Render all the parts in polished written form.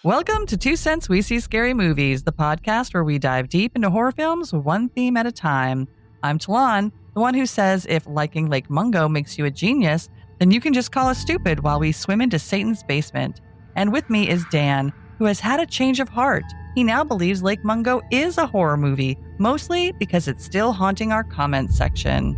Welcome to 2 Cents We See Scary Movies, the podcast where we dive deep into horror films one theme at a time. I'm Talon, the one who says if liking Lake Mungo makes you a genius, then you can just call us stupid while we swim into Satan's basement. And with me is Dan, who has had a change of heart. He now believes Lake Mungo is a horror movie, mostly because it's still haunting our comments section.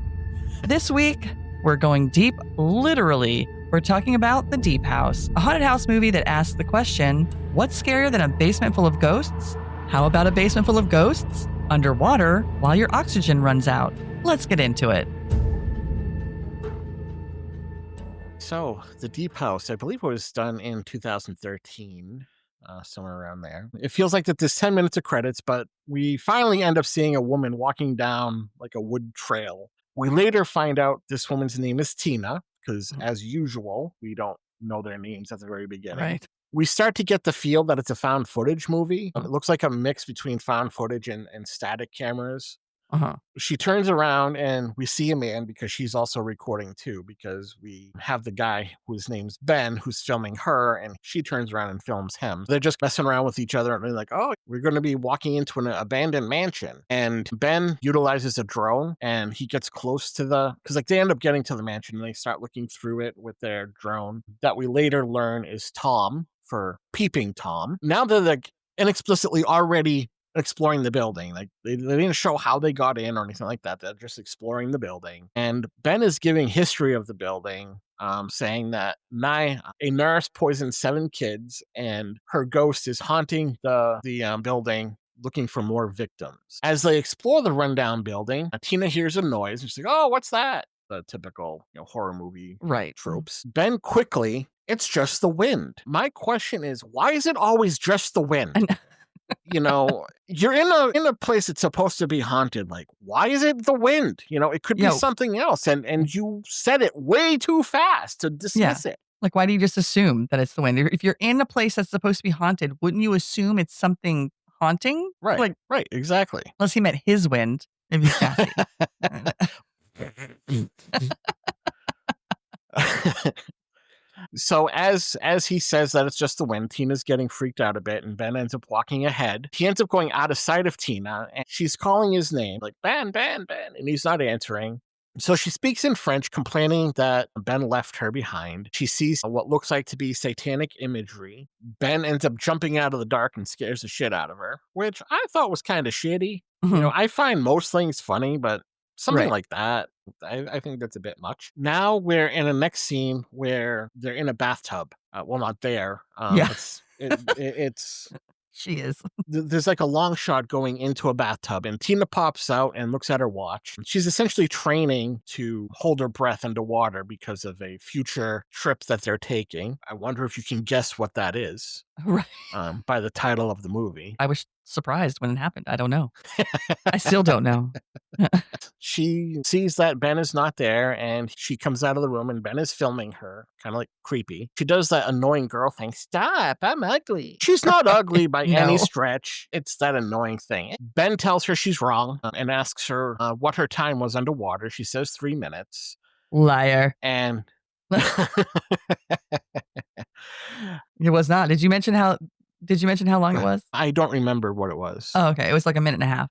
This week, we're going deep, literally. We're talking about The Deep House, a haunted house movie that asks the question, what's scarier than a basement full of ghosts? How about a basement full of ghosts underwater while your oxygen runs out? Let's get into it. So, The Deep House, I believe it was done in 2013, somewhere around there. It feels like that there's 10 minutes of credits, but we finally end up seeing a woman walking down like a wood trail. We later find out this woman's name is Tina, because as usual, we don't know their names at the very beginning. Right. We start to get the feel that it's a found footage movie. It looks like a mix between found footage and static cameras. She turns around and we see a man because she's also recording too, because we have the guy whose name's Ben who's filming her, and she turns around and films him. They're just messing around with each other and they're like, oh, we're going to be walking into an abandoned mansion. And Ben utilizes a drone and he gets close to because they end up getting to the mansion and they start looking through it with their drone that we later learn is Tom for Peeping Tom. Now they're like inexplicitly already exploring the building. Like they didn't show how they got in or anything like that. They're just exploring the building. And Ben is giving history of the building, saying that a nurse poisoned 7 kids and her ghost is haunting the building looking for more victims. As they explore the rundown building, Tina hears a noise and she's like, oh, what's that? The typical horror movie tropes. Ben quickly, it's just the wind. My question is, why is it always just the wind? You're in a place that's supposed to be haunted. Like, why is it the wind? It could be something else. And you said it way too fast to dismiss it. Like, why do you just assume that it's the wind? If you're in a place that's supposed to be haunted, wouldn't you assume it's something haunting? Right, right, exactly. Unless he meant his wind. If he's Kathy. So as he says that it's just the wind, Tina's getting freaked out a bit, and Ben ends up walking ahead. He ends up going out of sight of Tina, and she's calling his name, like, Ben, Ben, Ben, and he's not answering. So she speaks in French, complaining that Ben left her behind. She sees what looks like to be satanic imagery. Ben ends up jumping out of the dark and scares the shit out of her, which I thought was kind of shitty. I find most things funny, but something like that, I think that's a bit much. Now we're in a next scene where they're in a bathtub. Well, not there. It's she is. There's like a long shot going into a bathtub, and Tina pops out and looks at her watch. She's essentially training to hold her breath underwater because of a future trip that they're taking. I wonder if you can guess what that is. Right. By the title of the movie. I was surprised when it happened. I don't know. I still don't know. She sees that Ben is not there, and she comes out of the room, and Ben is filming her, kind of like creepy. She does that annoying girl thing. Stop, I'm ugly. She's not ugly by any stretch. It's that annoying thing. Ben tells her she's wrong and asks her what her time was underwater. She says 3 minutes. Liar. And it was not. Did you mention how long it was? I don't remember what it was. Oh, okay. It was like a minute and a half.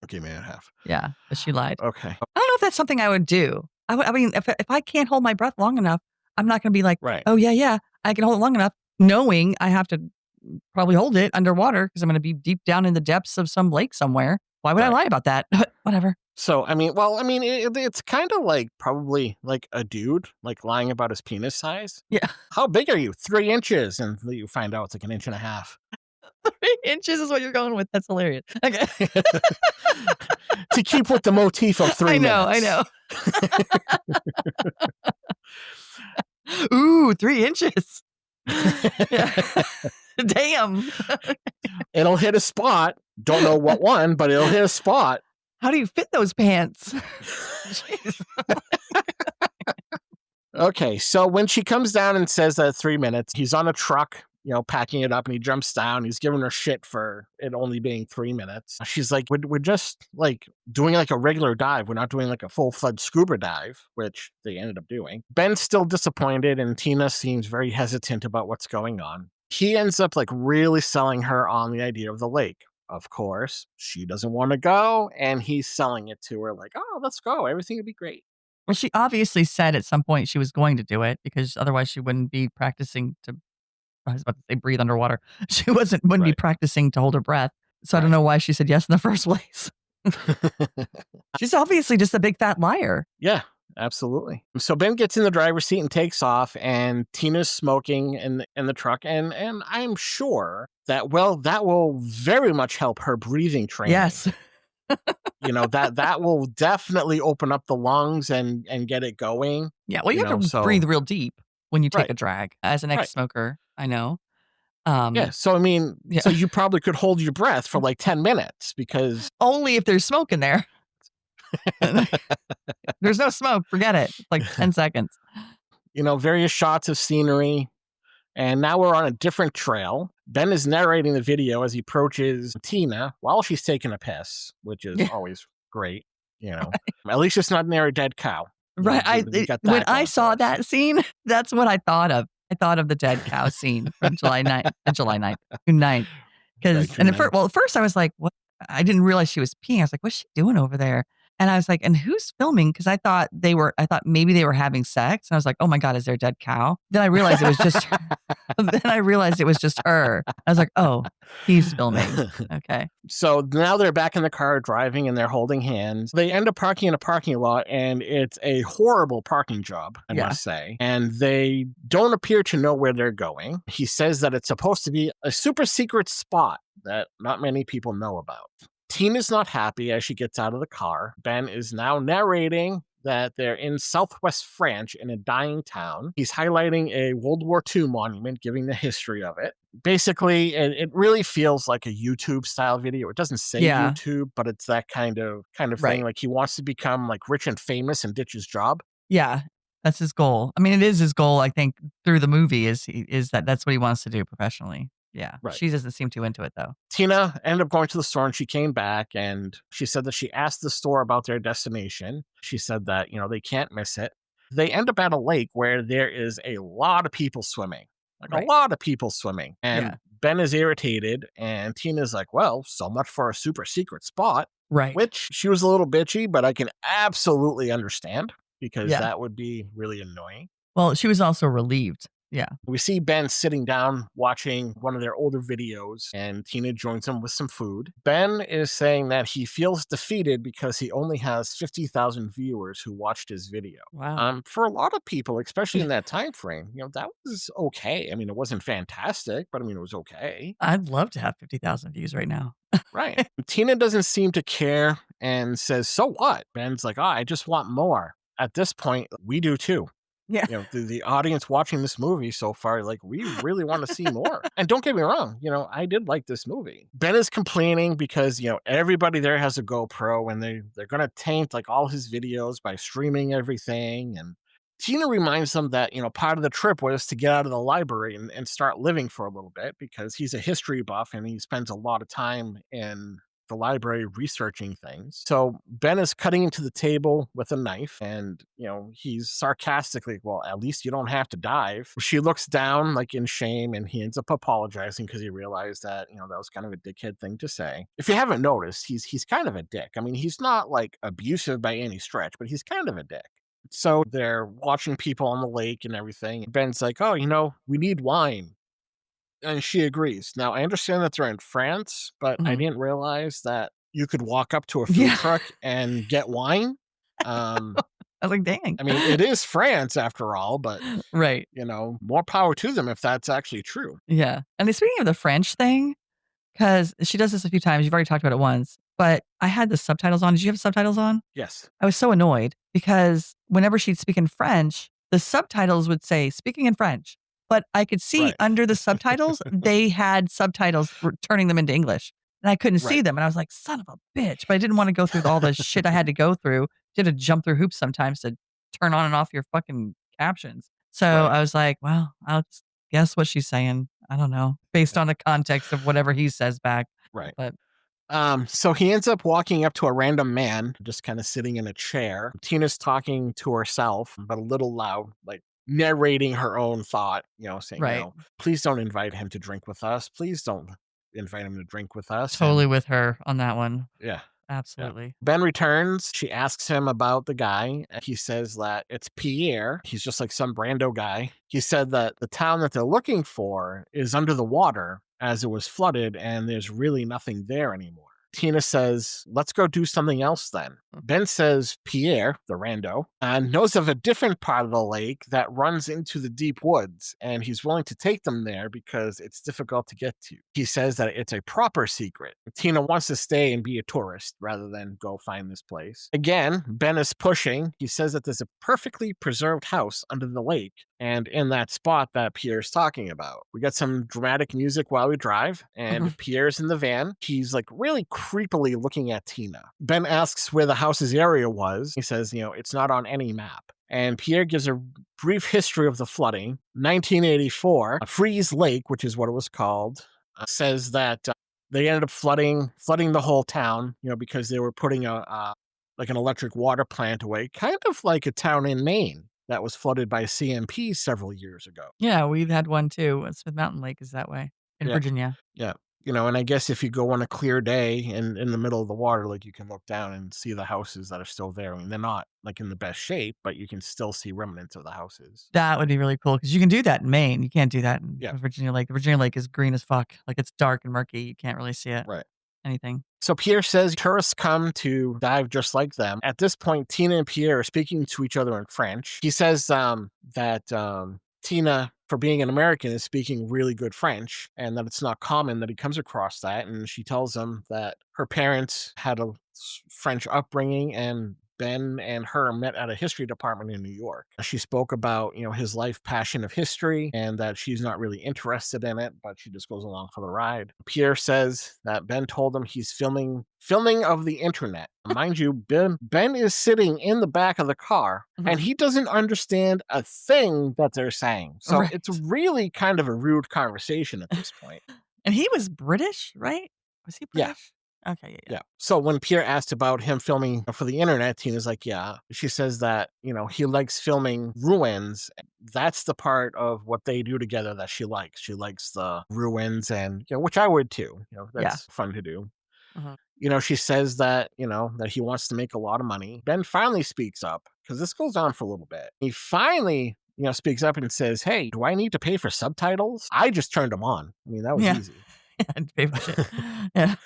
Okay, minute and a half. Yeah, but she lied. Okay. I don't know if that's something I would do. I mean, if I can't hold my breath long enough, I'm not going to be like, oh, yeah, I can hold it long enough, knowing I have to probably hold it underwater because I'm going to be deep down in the depths of some lake somewhere. Why would I lie about that? Whatever. So, it's kind of like probably like a dude like lying about his penis size. Yeah. How big are you? 3 inches. And you find out it's like 1.5 inches. 3 inches is what you're going with. That's hilarious. Okay. To keep with the motif of 3 minutes. I know. Ooh, 3 inches. Damn. It'll hit a spot. Don't know what one, but it'll hit a spot. How do you fit those pants? Okay, so when she comes down and says that 3 minutes, he's on a truck, packing it up, and he jumps down. He's giving her shit for it only being 3 minutes. She's like, we're just like doing like a regular dive. We're not doing like a full-fledged scuba dive, which they ended up doing. Ben's still disappointed, and Tina seems very hesitant about what's going on. He ends up like really selling her on the idea of the lake. Of course, she doesn't want to go, and he's selling it to her like, "Oh, let's go. Everything would be great." Well, she obviously said at some point she was going to do it because otherwise she wouldn't be practicing to I was about to say breathe underwater. She wouldn't be Right. practicing to hold her breath. So I don't Right. know why she said yes in the first place. She's obviously just a big fat liar. Yeah, absolutely. So Ben gets in the driver's seat and takes off, and Tina's smoking in the truck, and I'm sure that that will very much help her breathing training. Yes. That will definitely open up the lungs and get it going. Yeah. Well, you have to So breathe real deep when you take right, a drag. As an right. ex-smoker, I know. Yeah, so I mean, Yeah. so you probably could hold your breath for like 10 minutes because Only if there's smoke in there. There's no smoke. Forget it. It's like 10 seconds. various shots of scenery. And now we're on a different trail. Ben is narrating the video as he approaches Tina while she's taking a piss, which is Yeah. always great. At least it's not near a dead cow. Right. We got When that I going saw for us. that scene, that's what I thought of. I thought of the dead cow scene from July 9th, June 9th. Right, And June 9th. at first I was like, what? I didn't realize she was peeing. I was like, what's she doing over there? And I was like, and who's filming? Because I thought maybe they were having sex. And I was like, oh my God, is there a dead cow? Then I realized it was just her. I was like, oh, he's filming. Okay. So now they're back in the car driving and they're holding hands. They end up parking in a parking lot, and it's a horrible parking job, I must say. And they don't appear to know where they're going. He says that it's supposed to be a super secret spot that not many people know about. Tina's not happy as she gets out of the car. Ben is now narrating that they're in southwest France in a dying town. He's highlighting a World War II monument, giving the history of it. Basically, it really feels like a YouTube style video. It doesn't say YouTube, but it's that kind of thing. Like he wants to become like rich and famous and ditch his job. Yeah. That's his goal. I mean, it is his goal, I think, through the movie is that's what he wants to do professionally. Yeah. Right. She doesn't seem too into it though. Tina ended up going to the store, and she came back and she said that she asked the store about their destination. She said that, they can't miss it. They end up at a lake where there is a lot of people swimming, a lot of people swimming. And Ben is irritated, and Tina's like, well, so much for a super secret spot. Right. Which she was a little bitchy, but I can absolutely understand because that would be really annoying. Well, she was also relieved. Yeah. We see Ben sitting down watching one of their older videos, and Tina joins him with some food. Ben is saying that he feels defeated because he only has 50,000 viewers who watched his video. Wow. For a lot of people, especially in that time frame, that was okay. I mean, it wasn't fantastic, but I mean, it was okay. I'd love to have 50,000 views right now. Right. Tina doesn't seem to care and says, so what? Ben's like, I just want more. At this point, we do too. Yeah. The audience watching this movie so far, like, we really want to see more. And don't get me wrong, I did like this movie. Ben is complaining because, everybody there has a GoPro, and they're going to taint like all his videos by streaming everything. And Tina reminds them that, part of the trip was to get out of the library and start living for a little bit because he's a history buff and he spends a lot of time in the library researching things. So Ben is cutting into the table with a knife, and he's sarcastically, well, at least you don't have to dive. She looks down like in shame, and he ends up apologizing because he realized that that was kind of a dickhead thing to say. If you haven't noticed, he's kind of a dick. I mean, he's not like abusive by any stretch, but he's kind of a dick. So they're watching people on the lake and everything. Ben's like, oh, we need wine. And she agrees. Now, I understand that they're in France, but I didn't realize that you could walk up to a food truck and get wine. I was like, dang. I mean, it is France after all, but right. More power to them if that's actually true. Yeah. And speaking of the French thing, because she does this a few times, you've already talked about it once, but I had the subtitles on. Did you have subtitles on? Yes. I was so annoyed because whenever she'd speak in French, the subtitles would say speaking in French. But I could see under the subtitles, they had subtitles turning them into English. And I couldn't see them. And I was like, son of a bitch. But I didn't want to go through all the shit I had to go through. You had to jump through hoops sometimes to turn on and off your fucking captions. So I was like, well, I'll just guess what she's saying. I don't know. Based on the context of whatever he says back. Right. But so he ends up walking up to a random man, just kind of sitting in a chair. Tina's talking to herself, but a little loud, like, narrating her own thought, saying, Right. please don't invite him to drink with us. Please don't invite him to drink with us. Totally with her on that one. Yeah. Absolutely. Ben returns. She asks him about the guy. He says that it's Pierre. He's just like some Brando guy. He said that the town that they're looking for is under the water as it was flooded, and there's really nothing there anymore. Tina says, let's go do something else then. Ben says Pierre, the rando, knows of a different part of the lake that runs into the deep woods, and he's willing to take them there because it's difficult to get to. He says that it's a proper secret. Tina wants to stay and be a tourist rather than go find this place. Again, Ben is pushing. He says that there's a perfectly preserved house under the lake, and in that spot that Pierre's talking about. We got some dramatic music while we drive, and Pierre's in the van. He's like really creepily looking at Tina. Ben asks where the house's area was. He says, it's not on any map. And Pierre gives a brief history of the flooding. 1984, Freeze Lake, which is what it was called, says that they ended up flooding the whole town, because they were putting like an electric water plant away, kind of like a town in Maine that was flooded by CMP several years ago. Yeah, we've had one too. Smith Mountain Lake is that way in Virginia. Yeah. And I guess if you go on a clear day and in the middle of the water, like you can look down and see the houses that are still there. I mean, they're not like in the best shape, but you can still see remnants of the houses. That would be really cool because you can do that in Maine. You can't do that in Virginia Lake. The Virginia Lake is green as fuck. Like it's dark and murky. You can't really see it. Right. Anything. So Pierre says tourists come to dive just like them. At this point, Tina and Pierre are speaking to each other in French. He says that Tina, for being an American, is speaking really good French, and that it's not common that he comes across that. And she tells him that her parents had a French upbringing, and Ben and her met at a history department in New York. She spoke about, his life passion of history and that she's not really interested in it, but she just goes along for the ride. Pierre says that Ben told him he's filming of the internet. Mind you, Ben is sitting in the back of the car and he doesn't understand a thing that they're saying. So it's really kind of a rude conversation at this point. And he was British, right? Was he British? Yeah. Okay, yeah. So when Pierre asked about him filming for the internet, Tina's like, yeah. She says that, he likes filming ruins. That's the part of what they do together that she likes. She likes the ruins and, which I would too. That's fun to do. She says that, that he wants to make a lot of money. Ben finally speaks up because this goes on for a little bit. He finally, speaks up and says, hey, do I need to pay for subtitles? I just turned them on. I mean, that was easy. Yeah, pay for shit. Yeah.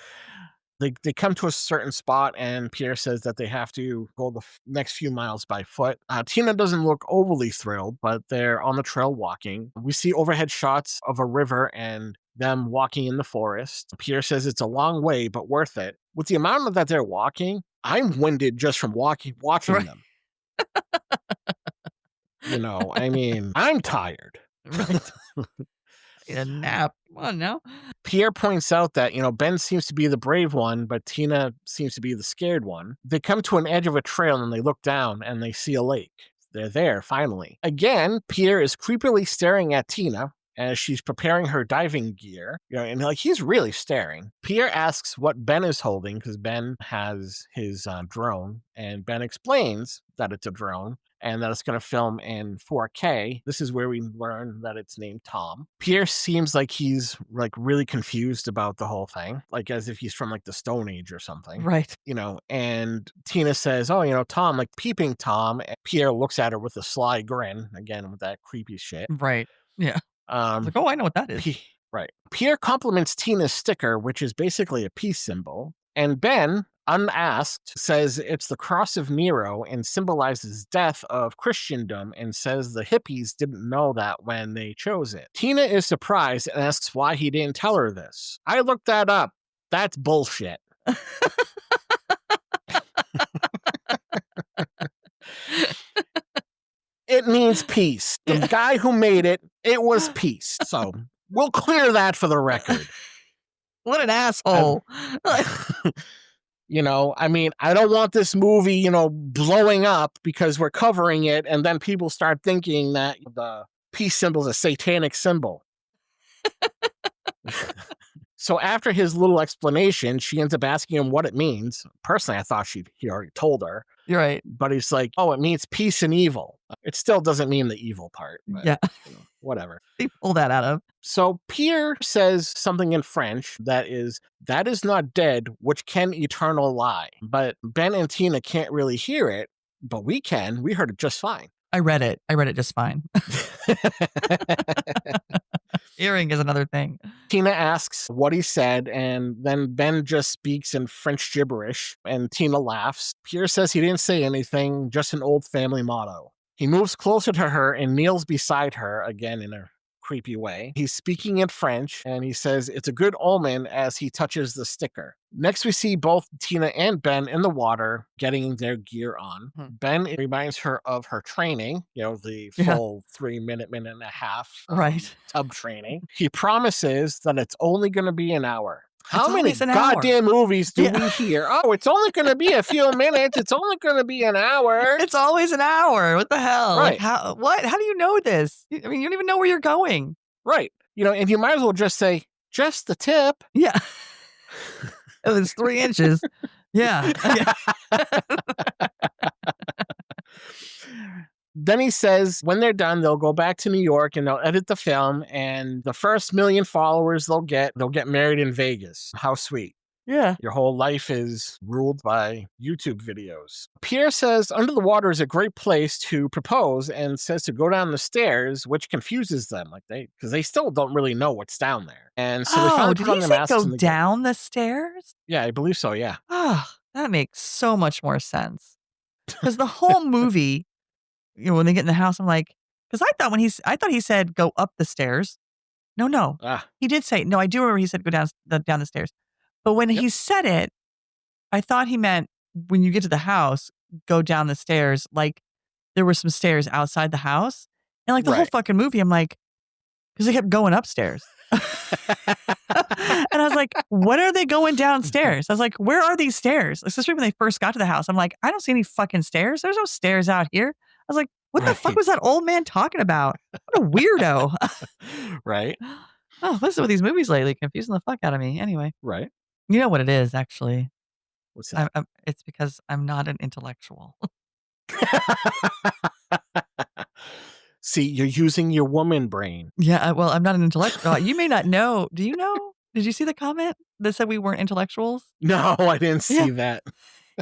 They come to a certain spot and Pierre says that they have to go the next few miles by foot. Tina doesn't look overly thrilled, but they're on the trail walking. We see overhead shots of a river and them walking in the forest. Pierre says it's a long way, but worth it. With the amount of that they're walking, I'm winded just from watching them. I mean, I'm tired. Right. A nap. Come on now. Pierre points out that, Ben seems to be the brave one, but Tina seems to be the scared one. They come to an edge of a trail and they look down and they see a lake. They're there, finally. Again, Pierre is creepily staring at Tina as she's preparing her diving gear, and he's really staring. Pierre asks what Ben is holding because Ben has his drone, and Ben explains that it's a drone and that it's going to film in 4K. This is where we learn that it's named Tom. Pierre seems like he's really confused about the whole thing, like as if he's from the Stone Age or something. Right. And Tina says, oh, Tom, peeping Tom. And Pierre looks at her with a sly grin, again, with that creepy shit. Right. Yeah. I know what that is. Right. Pierre compliments Tina's sticker, which is basically a peace symbol. And Ben, unasked, says it's the cross of Nero and symbolizes death of Christendom and says the hippies didn't know that when they chose it. Tina is surprised and asks why he didn't tell her this. I looked that up. That's bullshit. It means peace. The guy who made it, it was peace. So we'll clear that for the record. What an asshole. I mean, I don't want this movie, blowing up because we're covering it and then people start thinking that the peace symbol is a satanic symbol. So after his little explanation, she ends up asking him what it means. Personally, I thought he already told her. You're right. But he's like, oh, it means peace and evil. It still doesn't mean the evil part. But, yeah. Whatever. They pull that out of. So Pierre says something in French that is not dead, which can eternal lie. But Ben and Tina can't really hear it, but we can. We heard it just fine. I read it just fine. Hearing is another thing. Tina asks what he said, and then Ben just speaks in French gibberish, and Tina laughs. Pierre says he didn't say anything, just an old family motto. He moves closer to her and kneels beside her, again in a creepy way. He's speaking in French, and he says it's a good omen as he touches the sticker. Next, we see both Tina and Ben in the water getting their gear on. Ben reminds her of her training, the full 3 minute and a half tub training. He promises that it's only going to be an hour. How many goddamn movies do we hear? Oh, it's only going to be a few minutes. It's only going to be an hour. It's always an hour. What the hell? Right. Like, how do you know this? I mean, you don't even know where you're going. Right. And you might as well just say, just the tip. Yeah. It was 3 inches. Yeah. Then he says when they're done, they'll go back to New York and they'll edit the film, and the first 1 million followers they'll get married in Vegas. How sweet. Yeah. Your whole life is ruled by YouTube videos. Pierre says under the water is a great place to propose and says to go down the stairs, which confuses them. Because they still don't really know what's down there. And so they finally put on their masks. Go down the stairs? Yeah, I believe so, yeah. Oh, that makes so much more sense. Because the whole movie, when they get in the house, I'm like, because I thought he said go up the stairs. No. He did say, no, I do remember he said go down the stairs. But when he said it, I thought he meant when you get to the house, go down the stairs. Like there were some stairs outside the house. And like the whole fucking movie, I'm like, because they kept going upstairs. And I was like, what are they going downstairs? I was like, where are these stairs? Especially when they first got to the house. I'm like, I don't see any fucking stairs. There's no stairs out here. I was like, what the fuck was that old man talking about? What a weirdo. Right. Oh, what's with these movies lately? Confusing the fuck out of me. Anyway. Right. You know what it is, actually. What's that? It's because I'm not an intellectual. See, you're using your woman brain. Yeah, well, I'm not an intellectual. You may not know. Do you know? Did you see the comment that said we weren't intellectuals? No, I didn't see that.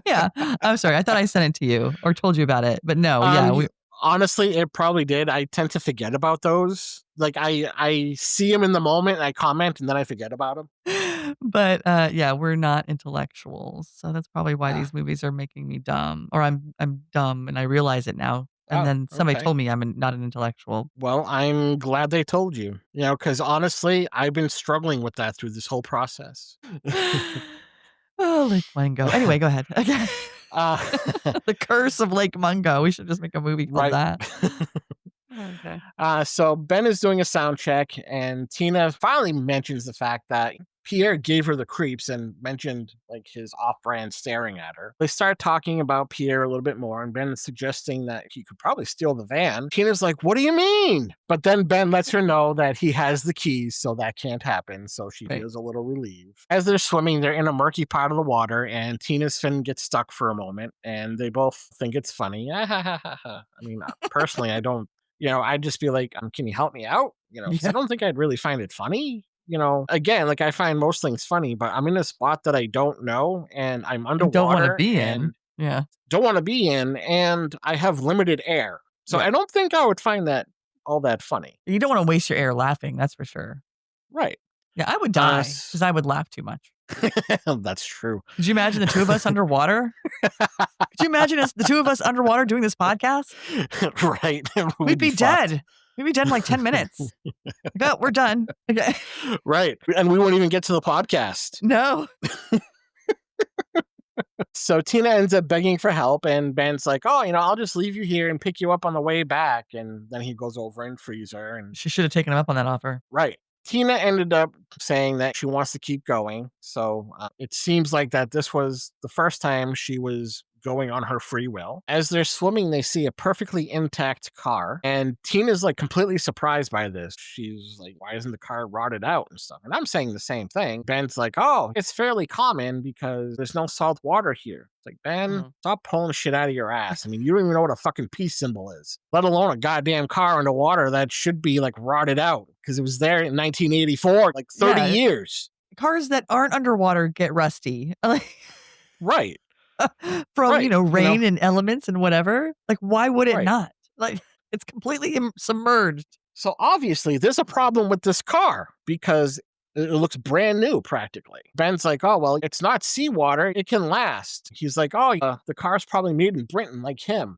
Yeah. I'm sorry. I thought I sent it to you or told you about it, but no. Honestly, it probably did. I tend to forget about those. Like I see them in the moment and I comment and then I forget about them. But we're not intellectuals. So that's probably why these movies are making me dumb, or I'm dumb and I realize it now. And then somebody told me I'm not an intellectual. Well, I'm glad they told you, because honestly, I've been struggling with that through this whole process. Oh, Lake Mungo. Anyway, go ahead. Okay. The Curse of Lake Mungo. We should just make a movie called that. Okay. So Ben is doing a sound check, and Tina finally mentions the fact that Pierre gave her the creeps and mentioned his off-brand staring at her. They start talking about Pierre a little bit more, and Ben is suggesting that he could probably steal the van. Tina's like, what do you mean? But then Ben lets her know that he has the keys, so that can't happen. So she feels a little relieved. As they're swimming, they're in a murky part of the water, and Tina's fin gets stuck for a moment, and they both think it's funny. I mean, personally, I don't. I'd just be like, can you help me out? I don't think I'd really find it funny. Again, I find most things funny, but I'm in a spot that I don't know and I'm underwater. Don't want to be in. Yeah. Don't want to be in, and I have limited air. So I don't think I would find that all that funny. You don't want to waste your air laughing, that's for sure. Right. Yeah, I would die because I would laugh too much. That's true. Could you imagine the two of us underwater? Could you imagine the two of us underwater doing this podcast? Right. We'd be dead. We'd be dead in 10 minutes. Oh, we're done. Okay. Right. And we won't even get to the podcast. No. So Tina ends up begging for help, and Ben's like, I'll just leave you here and pick you up on the way back. And then he goes over and frees her. And she should have taken him up on that offer. Right. Tina ended up saying that she wants to keep going. So it seems like that this was the first time she was going on her free will. As they're swimming, they see a perfectly intact car, and Tina's like completely surprised by this. She's like, why isn't the car rotted out and stuff? And I'm saying the same thing. Ben's like, oh, it's fairly common because there's no salt water here. It's like, Ben, stop pulling shit out of your ass. I mean, you don't even know what a fucking peace symbol is, let alone a goddamn car underwater that should be like rotted out because it was there in 1984, like 30 years. Cars that aren't underwater get rusty. Right. From, rain and elements and whatever. Like, why would it not? Like, it's completely submerged. So obviously there's a problem with this car because it looks brand new practically. Ben's like, oh, well, it's not seawater. It can last. He's like, oh, the car's probably made in Britain like him.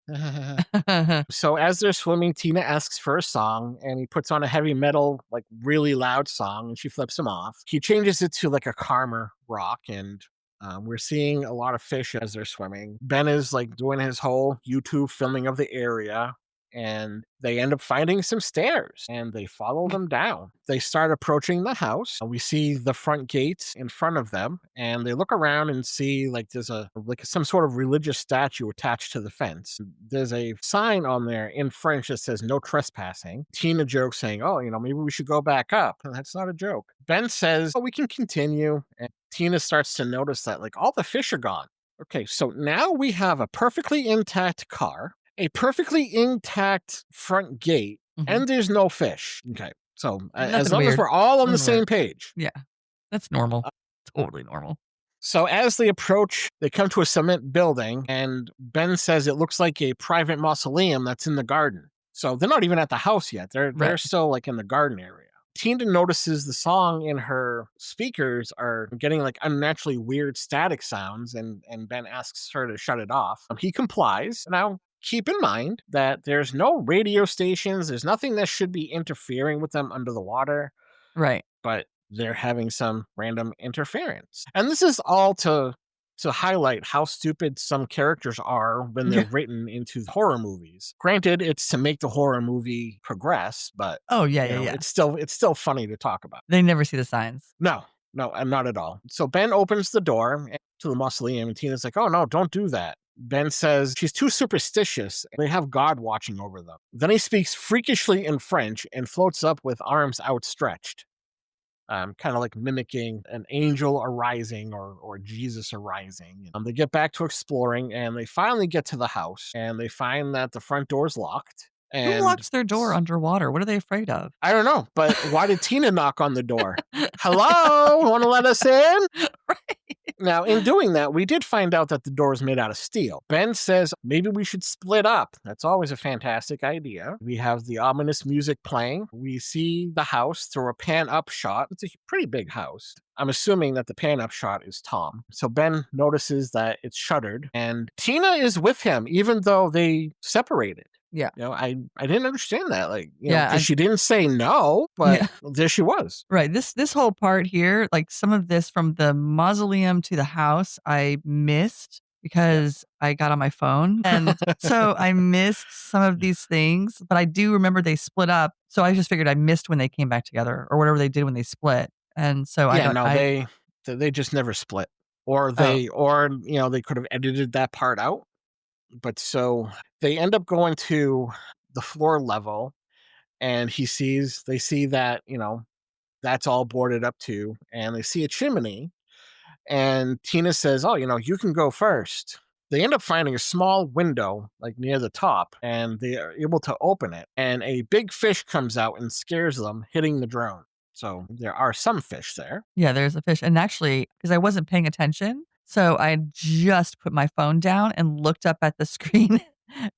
So as they're swimming, Tina asks for a song and he puts on a heavy metal, like really loud song, and she flips him off. He changes it to like a calmer rock, and we're seeing a lot of fish as they're swimming. Ben is like doing his whole YouTube filming of the area, and they end up finding some stairs and they follow them down. They start approaching the house. We see the front gate in front of them, and they look around and see like there's some sort of religious statue attached to the fence. There's a sign on there in French that says no trespassing. Tina jokes saying, oh, maybe we should go back up. And that's not a joke. Ben says, oh, we can continue. And Tina starts to notice that like all the fish are gone. Okay, so now we have a perfectly intact car, a perfectly intact front gate, and there's no fish. Okay, so as long as we're all on the same page. Yeah, that's normal. Totally normal. So as they approach, they come to a cement building, and Ben says it looks like a private mausoleum that's in the garden. So they're not even at the house yet. They're still like in the garden area. Tina notices the song in her speakers are getting like unnaturally weird static sounds, and Ben asks her to shut it off. He complies. Now, keep in mind that there's no radio stations. There's nothing that should be interfering with them under the water. Right. But they're having some random interference. And this is all to highlight how stupid some characters are when they're written into horror movies. Granted, it's to make the horror movie progress, but it's still funny to talk about. They never see the signs. No, not at all. So Ben opens the door to the mausoleum, and Tina's like, oh no, don't do that. Ben says she's too superstitious. They have God watching over them. Then he speaks freakishly in French and floats up with arms outstretched. Kind of like mimicking an angel arising or Jesus arising. They get back to exploring, and they finally get to the house, and they find that the front door's locked. And who locks their door underwater? What are they afraid of? I don't know, but why did Tina knock on the door? Hello? Want to let us in? Right. Now, in doing that, we did find out that the door is made out of steel. Ben says maybe we should split up. That's always a fantastic idea. We have the ominous music playing. We see the house through a pan-up shot. It's a pretty big house. I'm assuming that the pan-up shot is Tom. So Ben notices that it's shuttered, and Tina is with him, even though they separated. Yeah. I didn't understand that. Like, because she didn't say no, but there she was. Right. This whole part here, like some of this from the mausoleum to the house, I missed because I got on my phone. And so I missed some of these things, but I do remember they split up. So I just figured I missed when they came back together or whatever they did when they split. And so they just never split, or they could have edited that part out. But so they end up going to the floor level, and they see that, that's all boarded up too. And they see a chimney, and Tina says, oh, you can go first. They end up finding a small window like near the top, and they are able to open it. And a big fish comes out and scares them, hitting the drone. So there are some fish there. Yeah, there's a fish. And actually, because I wasn't paying attention, so I just put my phone down and looked up at the screen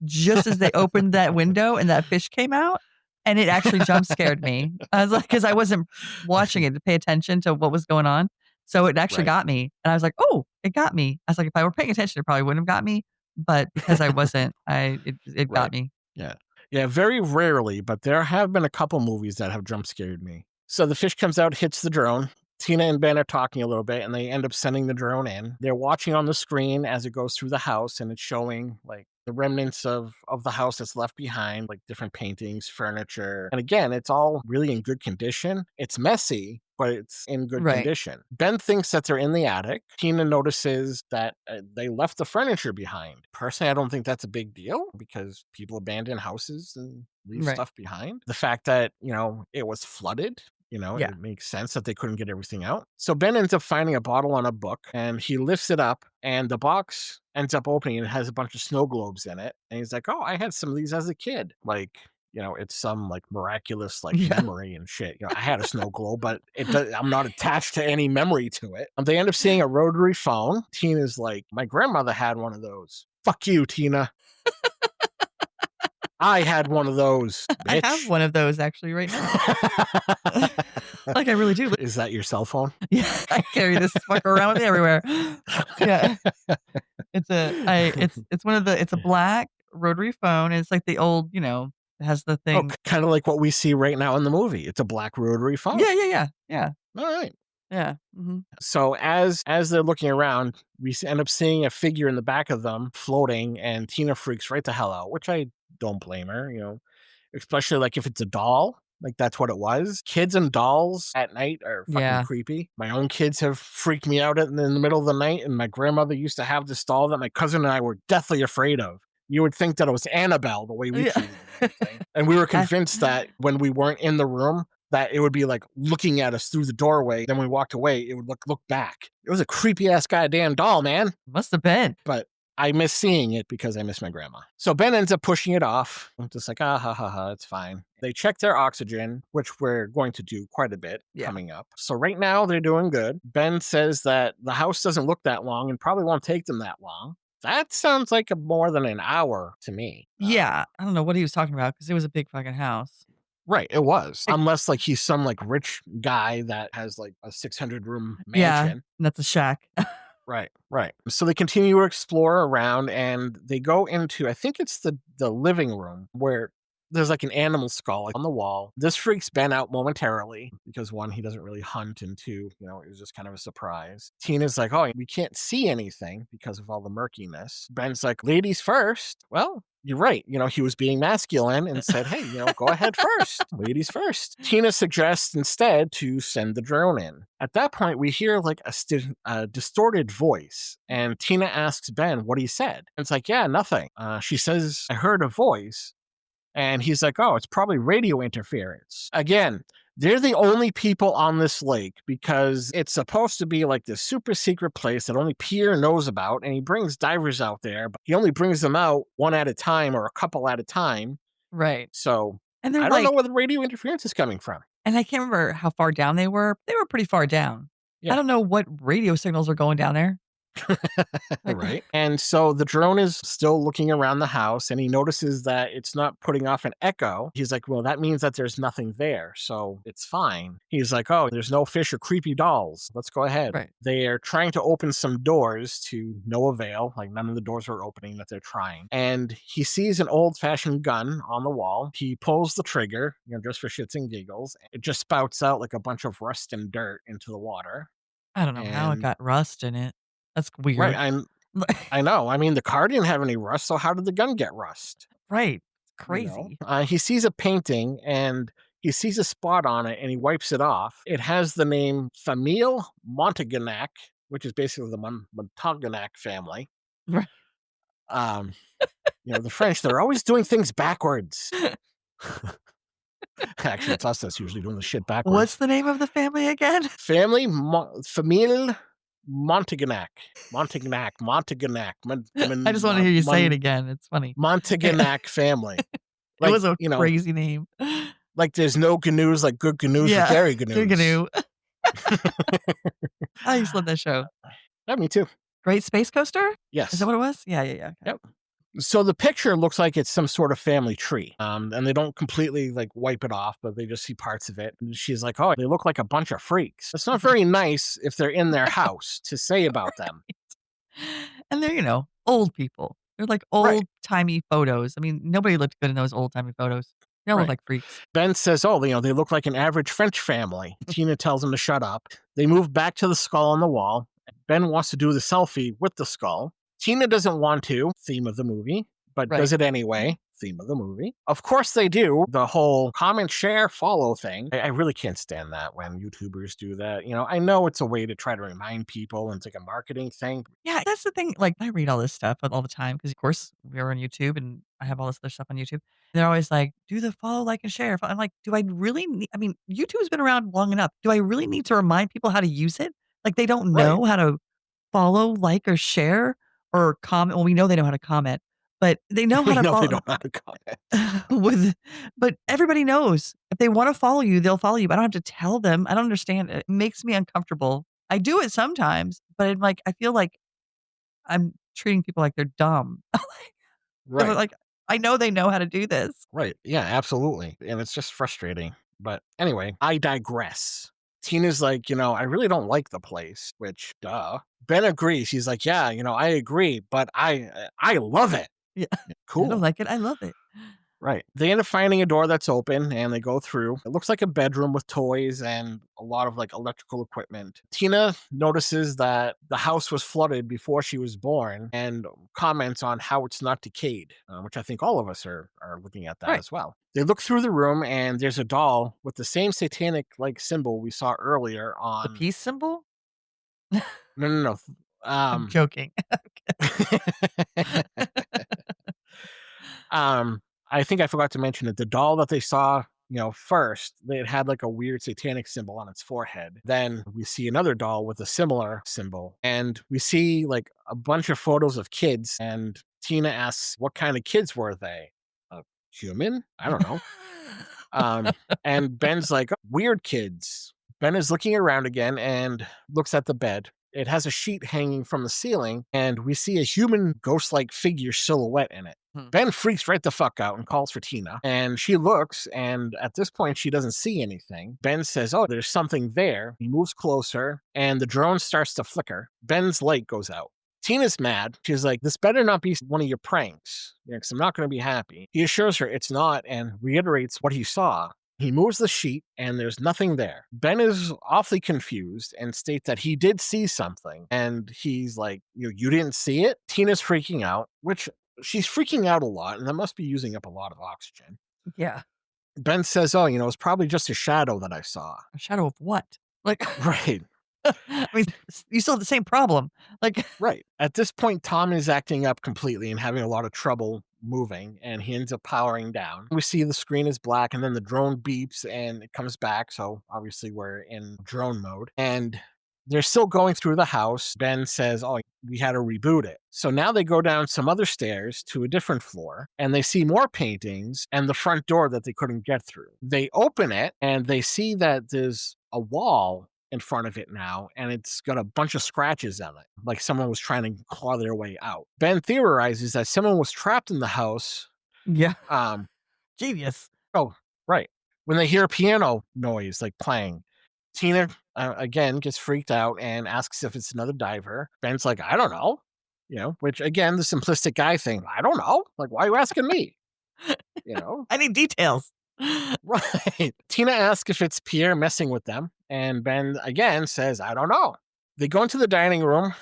just as they opened that window and that fish came out. And it actually jump scared me. I was like, because I wasn't watching it to pay attention to what was going on. So it actually got me. And I was like, oh, it got me. I was like, if I were paying attention, it probably wouldn't have got me. But because I wasn't, it got me. Yeah. Yeah, very rarely, but there have been a couple movies that have jump scared me. So the fish comes out, hits the drone. Tina and Ben are talking a little bit, and they end up sending the drone in. They're watching on the screen as it goes through the house, and it's showing like the remnants of the house that's left behind, like different paintings, furniture. And again, it's all really in good condition. It's messy, but it's in good condition. Ben thinks that they're in the attic. Tina notices that they left the furniture behind. Personally, I don't think that's a big deal because people abandon houses and leave stuff behind. The fact that, it was flooded, it makes sense that they couldn't get everything out. So Ben ends up finding a bottle on a book and he lifts it up and the box ends up opening and it has a bunch of snow globes in it. And he's like, oh, I had some of these as a kid. Like, it's some like miraculous memory and shit. I had a snow globe, but I'm not attached to any memory to it. They end up seeing a rotary phone. Tina's like, my grandmother had one of those. Fuck you, Tina. I had one of those, bitch. I have one of those actually right now. Like I really do. Is that your cell phone? Yeah, I carry this fucker around with me everywhere. Yeah. It's a black rotary phone. It's like the old, it has the thing. Oh, kind of like what we see right now in the movie. It's a black rotary phone. Yeah. All right. Yeah. Mm-hmm. So as they're looking around, we end up seeing a figure in the back of them floating, and Tina freaks right the hell out, which I don't blame her, especially like if it's a doll. Like that's what it was. Kids and dolls at night are fucking creepy. My own kids have freaked me out in the middle of the night, and my grandmother used to have this doll that my cousin and I were deathly afraid of. You would think that it was Annabelle the way we treated it. And we were convinced that when we weren't in the room, that it would be like looking at us through the doorway. Then we walked away, it would look back. It was a creepy ass goddamn doll, man. Must have been. But I miss seeing it because I miss my grandma. So Ben ends up pushing it off. I'm just like, it's fine. They check their oxygen, which we're going to do quite a bit coming up. So right now they're doing good. Ben says that the house doesn't look that long and probably won't take them that long. That sounds like more than an hour to me. Yeah. I don't know what he was talking about because it was a big fucking house. Right, it was. Unless like he's some like rich guy that has like a 600-room mansion. Yeah, that's a shack. Right. So they continue to explore around and they go into, I think it's the living room where there's like an animal skull on the wall. This freaks Ben out momentarily because one, he doesn't really hunt, and two, it was just kind of a surprise. Tina's like, oh, we can't see anything because of all the murkiness. Ben's like, ladies first. Well, you're right. You know, he was being masculine and said, hey, you know, go ahead first. Ladies first. Tina suggests instead to send the drone in. At that point, we hear like a distorted voice, and Tina asks Ben what he said. And it's like, yeah, nothing. She says, I heard a voice. And he's like, oh, it's probably radio interference. Again, they're the only people on this lake because it's supposed to be like this super secret place that only Pierre knows about. And he brings divers out there, but he only brings them out one at a time or a couple at a time. Right. So and I don't know where the radio interference is coming from. And I can't remember how far down they were. They were pretty far down. Yeah. I don't know what radio signals are going down there. Right. And so the drone is still looking around the house and he notices that it's not putting off an echo. He's like, well, that means that there's nothing there. So it's fine. He's like, oh, there's no fish or creepy dolls. Let's go ahead. Right. They are trying to open some doors to no avail. Like none of the doors are opening that they're trying. And he sees an old fashioned gun on the wall. He pulls the trigger, you know, just for shits and giggles. It just spouts out like a bunch of rust and dirt into the water. I don't know how it got rust in it. That's weird. Right, I know. I mean, the car didn't have any rust, so how did the gun get rust? Right. It's crazy. You know? He sees a painting, and he sees a spot on it, and he wipes it off. It has the name Famille Montagnac, which is basically the Montagnac family. Right. You know, the French, they're always doing things backwards. Actually, it's us that's usually doing the shit backwards. What's the name of the family again? Famille Montagnac. I just want to hear you say it again. It's funny. Montagnac family. Like, it was a crazy name. Like there's no GNUs like good GNUs or Gary GNUs. Good GNU. I used to love that show. Yeah, me too. Great Space Coaster? Yes. Is that what it was? Yeah. Yep. So the picture looks like it's some sort of family tree. And they don't completely like wipe it off, but they just see parts of it. And she's like, oh, they look like a bunch of freaks. It's not very nice if they're in their house to say about them. And they're, you know, old people. They're like old-timey photos. I mean, nobody looked good in those old-timey photos. They all look like freaks. Ben says, oh, you know, they look like an average French family. Tina tells him to shut up. They move back to the skull on the wall. Ben wants to do the selfie with the skull. Tina doesn't want to, theme of the movie, but does it anyway. theme of the movie. Of course they do. The whole comment, share, follow thing. I really can't stand that when YouTubers do that. I know it's a way to try to remind people and it's like a marketing thing. Yeah, that's the thing. Like, I read all this stuff all the time because, of course, we're on YouTube and I have all this other stuff on YouTube. They're always like, do the follow, like, and share. I'm like, do I really need, I mean, YouTube's been around long enough. Do I really need to remind people how to use it? Like, they don't Right. know how to follow, like, or share or comment. Well, we know they know how to comment, but they know how We to know they follow don't know how to comment. but everybody knows if they want to follow you, they'll follow you. But I don't have to tell them. I don't understand it. It makes me uncomfortable. I do it sometimes, but I'm like, I feel like I'm treating people like they're dumb. They're Right. like, I know they know how to do this. Right. Yeah, absolutely. And it's just frustrating. But anyway, I digress. Tina's like, I really don't like the place, which duh. Ben agrees. He's like, yeah, I agree, but I love it. Yeah. I don't Cool. like it. I love it. Right. They end up finding a door that's open and they go through. It looks like a bedroom with toys and a lot of like electrical equipment. Tina notices that the house was flooded before she was born and comments on how it's not decayed, which I think all of us are looking at that Right. as well. They look through the room and there's a doll with the same satanic like symbol we saw earlier The on. peace symbol? No, no, no. I'm joking. Um, I think I forgot to mention that the doll that they saw, first, it had like a weird satanic symbol on its forehead. Then we see another doll with a similar symbol. And we see like a bunch of photos of kids. And Tina asks, what kind of kids were they? Human? I don't know. And Ben's like, weird kids. Ben is looking around again and looks at the bed. It has a sheet hanging from the ceiling, and we see a human ghost like figure silhouette in it. Ben freaks right the fuck out and calls for Tina. And she looks, and at this point, she doesn't see anything. Ben says, oh, there's something there. He moves closer, and the drone starts to flicker. Ben's light goes out. Tina's mad. She's like, this better not be one of your pranks, because I'm not going to be happy. He assures her it's not and reiterates what he saw. He moves the sheet and there's nothing there. Ben is awfully confused and states that he did see something. And he's like, you didn't see it? Tina's freaking out, which she's freaking out a lot and that must be using up a lot of oxygen. Yeah. Ben says, oh, it's probably just a shadow that I saw. A shadow of what? Like, Right. I mean, you still have the same problem. Like, right. At this point, Tom is acting up completely and having a lot of trouble moving, and he ends up powering down. We see the screen is black, and then the drone beeps and it comes back. So obviously, we're in drone mode, and they're still going through the house. Ben says, oh, we had to reboot it. So now they go down some other stairs to a different floor, and they see more paintings and the front door that they couldn't get through. They open it, and they see that there's a wall in front of it now, and it's got a bunch of scratches on it, like someone was trying to claw their way out. Ben theorizes that someone was trapped in the house. yeah. Um, Genius. oh, right. When they hear a piano noise like playing, Tina again gets freaked out and asks if it's another diver. Ben's like, I don't know, which again, the simplistic guy thing. I don't know. Like, why are you asking me? I need details. Right. Tina asks if it's Pierre messing with them, and Ben again says, I don't know. They go into the dining room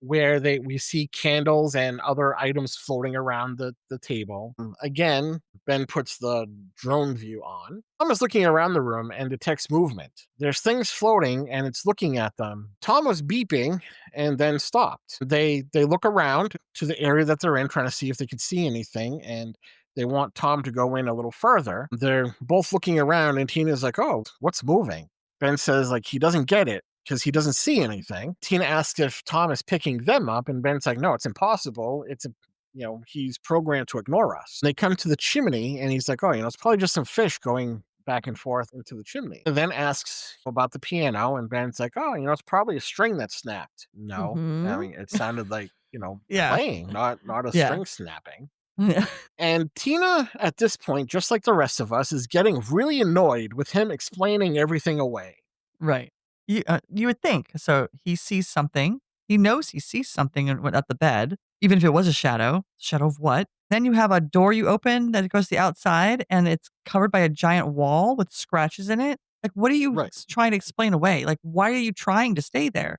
where we see candles and other items floating around the table. Again, Ben puts the drone view on. Tom is looking around the room and detects movement. There's things floating and it's looking at them. Tom was beeping and then stopped. They look around to the area that they're in, trying to see if they can see anything, and they want Tom to go in a little further. They're both looking around and Tina's like, oh, what's moving? Ben says like he doesn't get it because he doesn't see anything. Tina asks if Tom is picking them up, and Ben's like, no, it's impossible. He's programmed to ignore us. They come to the chimney, and he's like, oh, it's probably just some fish going back and forth into the chimney. And then asks about the piano, and Ben's like, oh, it's probably a string that snapped. No, I mean, it sounded like, Yeah. playing, not a Yeah. string snapping. And Tina, at this point, just like the rest of us, is getting really annoyed with him explaining everything away. Right. You would think. So he sees something. He knows he sees something at the bed, even if it was a shadow. Shadow of what? Then you have a door you open that goes to the outside, and it's covered by a giant wall with scratches in it. Like, what are you Right. trying to explain away? Like, why are you trying to stay there?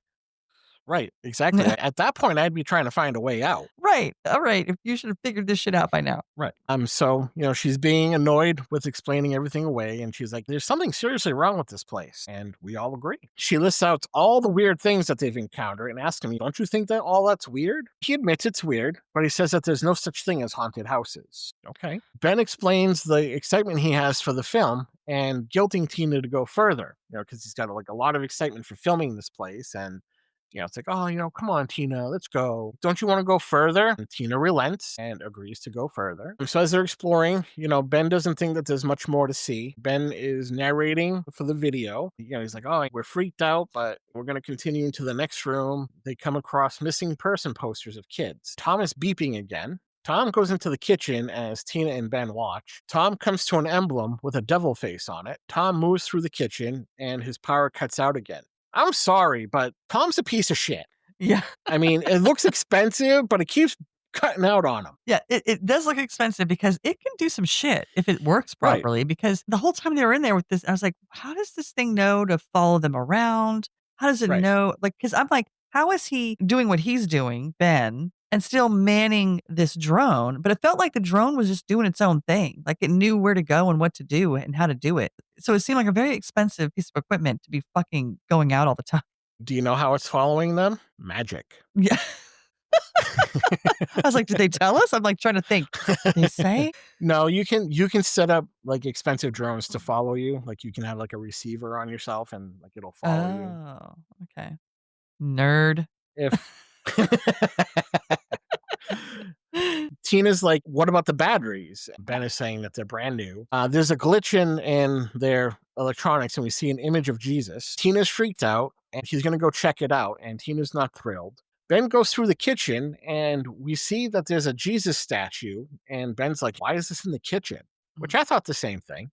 Right, exactly. At that point, I'd be trying to find a way out. Right. All right. If you should have figured this shit out by now. Right. So, she's being annoyed with explaining everything away, and she's like, there's something seriously wrong with this place. And we all agree. She lists out all the weird things that they've encountered and asks him, don't you think that all that's weird? He admits it's weird, but he says that there's no such thing as haunted houses. Okay. Ben explains the excitement he has for the film and guilting Tina to go further, because he's got like a lot of excitement for filming this place. And it's like, oh, come on, Tina, let's go. Don't you want to go further? And Tina relents and agrees to go further. So as they're exploring, Ben doesn't think that there's much more to see. Ben is narrating for the video. He's like, oh, we're freaked out, but we're going to continue into the next room. They come across missing person posters of kids. Tom is beeping again. Tom goes into the kitchen as Tina and Ben watch. Tom comes to an emblem with a devil face on it. Tom moves through the kitchen and his power cuts out again. I'm sorry, but Tom's a piece of shit. Yeah. I mean, it looks expensive, but it keeps cutting out on him. Yeah, it does look expensive because it can do some shit if it works properly. Right. Because the whole time they were in there with this, I was like, how does this thing know to follow them around? How does it know? Like, because I'm like, how is he doing what he's doing, Ben, and still manning this drone? But it felt like the drone was just doing its own thing. Like it knew where to go and what to do and how to do it. So it seemed like a very expensive piece of equipment to be fucking going out all the time. Do you know how it's following them? Magic. Yeah. I was like, did they tell us? I'm like trying to think. Did they say? No, you can set up like expensive drones to follow you. Like you can have like a receiver on yourself and like it'll follow you. Oh, okay. Nerd. If Tina's like, what about the batteries? Ben is saying that they're brand new. There's a glitch in their electronics and we see an image of Jesus. Tina's freaked out and he's going to go check it out. And Tina's not thrilled. Ben goes through the kitchen and we see that there's a Jesus statue. And Ben's like, why is this in the kitchen? Which I thought the same thing.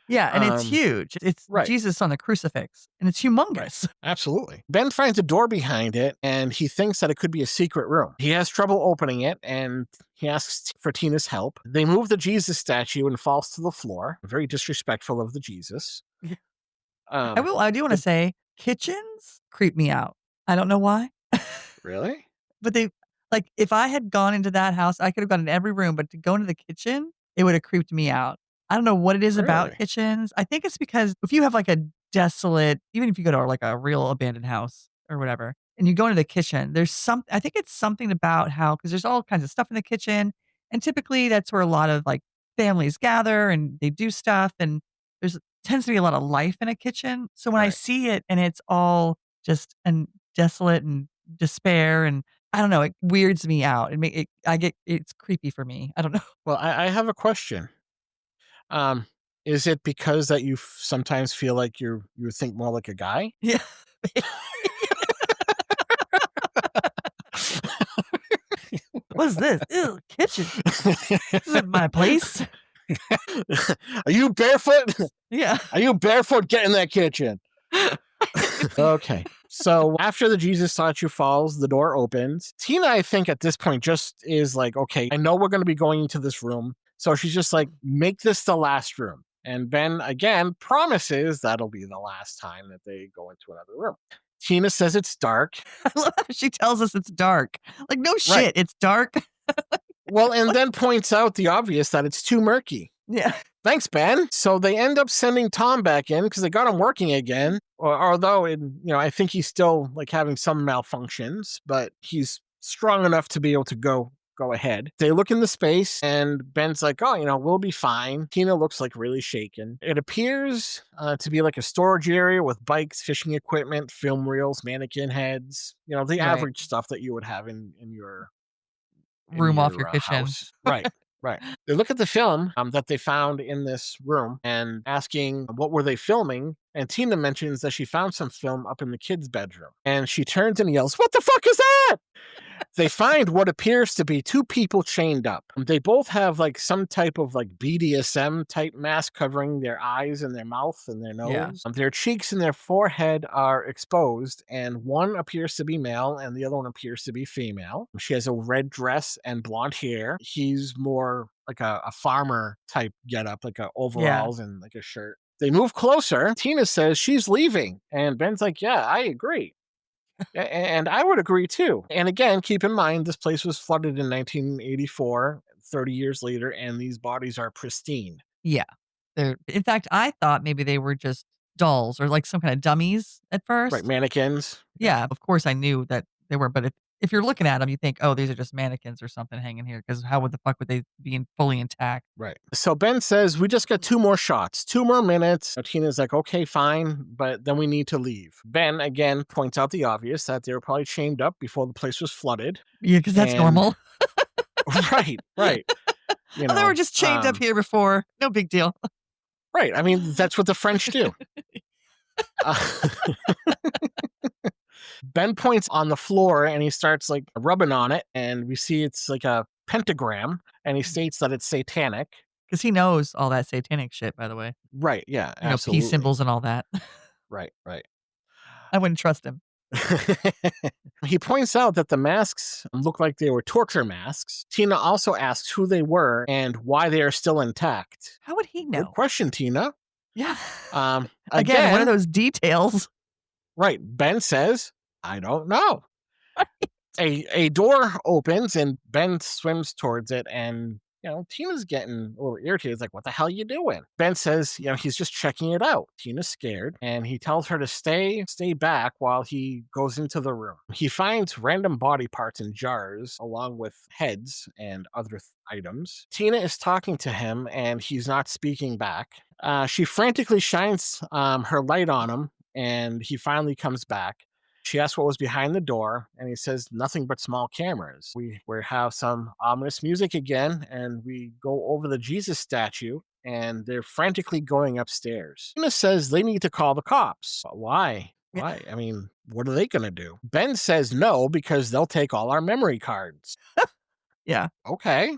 Yeah, and it's huge. It's Jesus on the crucifix, and it's humongous. Right. Absolutely. Ben finds a door behind it, and he thinks that it could be a secret room. He has trouble opening it, and he asks for Tina's help. They move the Jesus statue and falls to the floor. Very disrespectful of the Jesus. Yeah. I do want to say, kitchens creep me out. I don't know why. Really? But if I had gone into that house, I could have gone in every room, but to go into the kitchen, it would have creeped me out. I don't know what it is about kitchens. I think it's because if you have like a desolate, even if you go to like a real abandoned house or whatever, and you go into the kitchen, I think it's something about because there's all kinds of stuff in the kitchen. And typically that's where a lot of like families gather and they do stuff. And tends to be a lot of life in a kitchen. So when I see it and it's all just desolate and despair and I don't know, it weirds me out. It's creepy for me. I don't know. Well, I have a question. Is it because that you sometimes feel like you think more like a guy? Yeah. What is this? Ew, kitchen. This isn't my place. Are you barefoot? Yeah. Are you barefoot? Get in that kitchen. Okay. So after the Jesus statue falls, the door opens. Tina, I think at this point just is like, okay, I know we're going to be going into this room. So she's just like, make this the last room. And Ben, again, promises that'll be the last time that they go into another room. Tina says it's dark. I love how she tells us it's dark. Like, no shit, it's dark. Well, and then points out the obvious that it's too murky. Yeah. Thanks, Ben. So they end up sending Tom back in because they got him working again. Although, I think he's still like having some malfunctions, but he's strong enough to be able to go ahead. They look in the space and Ben's like, oh, we'll be fine. Tina looks like really shaken. It appears to be like a storage area with bikes, fishing equipment, film reels, mannequin heads, the average stuff that you would have in your room off your kitchen. House. Right. Right. They look at the film that they found in this room and asking what were they filming. And Tina mentions that she found some film up in the kids' bedroom. And she turns and yells, what the fuck is that? They find what appears to be two people chained up. They both have like some type of like BDSM type mask covering their eyes and their mouth and their nose. Yeah. Their cheeks and their forehead are exposed, and one appears to be male and the other one appears to be female. She has a red dress and blonde hair. He's more like a farmer type getup, like overalls and like a shirt. They move closer. Tina says she's leaving. And Ben's like, yeah, I agree. And I would agree too. And again, keep in mind, this place was flooded in 1984, 30 years later, and these bodies are pristine. Yeah. In fact, I thought maybe they were just dolls or like some kind of dummies at Right, first. mannequins. Yeah. Yeah, of course I knew that they were, but if you're looking at them, you think, "Oh, these are just mannequins or something hanging here," because how would the fuck would they be fully intact? Right. So Ben says, we just got 2 more shots, 2 more minutes. Tina's like, okay, fine, but then we need to leave. Ben again points out the obvious that they were probably chained up before the place was flooded. Yeah, because that's And normal. right, right. You Oh, they were know, just chained up here before. No big deal. right. I mean, that's what the French do. Uh, Ben points on the floor and he starts like rubbing on it, and we see it's like a pentagram, and he states that it's satanic. Because he knows all that satanic shit, by the way. Right. Yeah, Peace absolutely. symbols and all that. Right, right. I wouldn't trust him. He points out that the masks look like they were torture masks. Tina also asks who they were and why they are still intact. How would he Good know? question, Tina. Yeah. Again, one of Again, those details. right. Ben says, I don't know. Right. A door opens and Ben swims towards it, and Tina's getting a little irritated. It's like, what the hell are you doing? Ben says, he's just checking it out. Tina's scared, and he tells her to stay back while he goes into the room. He finds random body parts in jars, along with heads and other items. Tina is talking to him, and he's not speaking back. She frantically shines her light on him, and he finally comes back. She asks what was behind the door, and he says nothing but small cameras. We have some ominous music again, and we go over the Jesus statue, and they're frantically going upstairs. Tina says they need to call the cops. Why? Yeah. Why? I mean, what are they going to do? Ben says no, because they'll take all our memory cards. Yeah. Okay.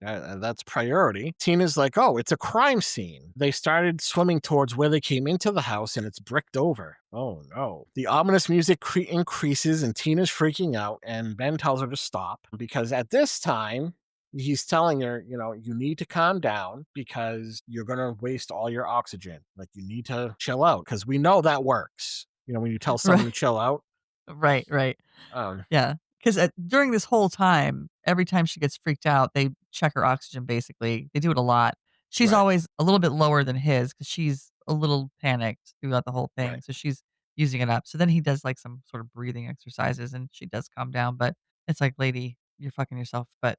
That's priority. Tina's like, oh, it's a crime scene. They started swimming towards where they came into the house, and it's bricked over. Oh no. The ominous music increases, and Tina's freaking out, and Ben tells her to stop because at this time, he's telling her, you need to calm down because you're going to waste all your oxygen. Like, you need to chill out, because we know that works. When you tell someone to chill out. Right, right. Um, Yeah. Because during this whole time, every time she gets freaked out, they check her oxygen, basically. They do it a lot. She's right, always a little bit lower than his because she's a little panicked throughout the whole thing. right. So she's using it up. So then he does like some sort of breathing exercises and she does calm down. But it's like, lady, you're fucking yourself. But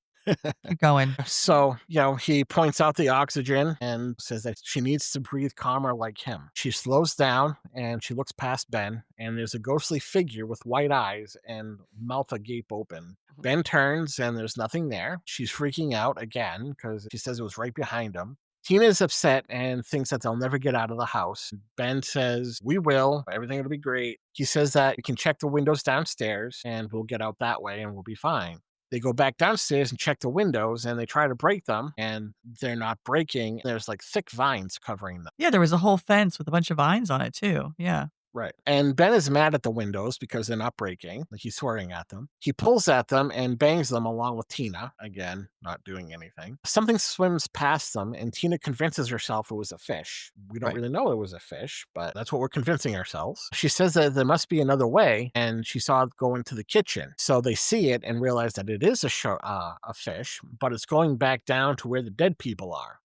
keep going. So, he points out the oxygen and says that she needs to breathe calmer like him. She slows down and she looks past Ben, and there's a ghostly figure with white eyes and mouth agape open. Ben turns and there's nothing there. She's freaking out again because she says it was right behind him. Tina is upset and thinks that they'll never get out of the house. Ben says, we will. Everything will be great. He says that we can check the windows downstairs and we'll get out that way and we'll be fine. They go back downstairs and check the windows, and they try to break them, and they're not breaking. There's like thick vines covering them. Yeah, there was a whole fence with a bunch of vines on it, too. Yeah. Right. And Ben is mad at the windows because they're not breaking. Like, he's swearing at them. He pulls at them and bangs them along with Tina. Again, not doing anything. Something swims past them, and Tina convinces herself it was a fish. We don't really know it was a fish, but that's what we're convincing ourselves. She says that there must be another way, and she saw it go into the kitchen. So they see it and realize that it is a fish, but it's going back down to where the dead people are.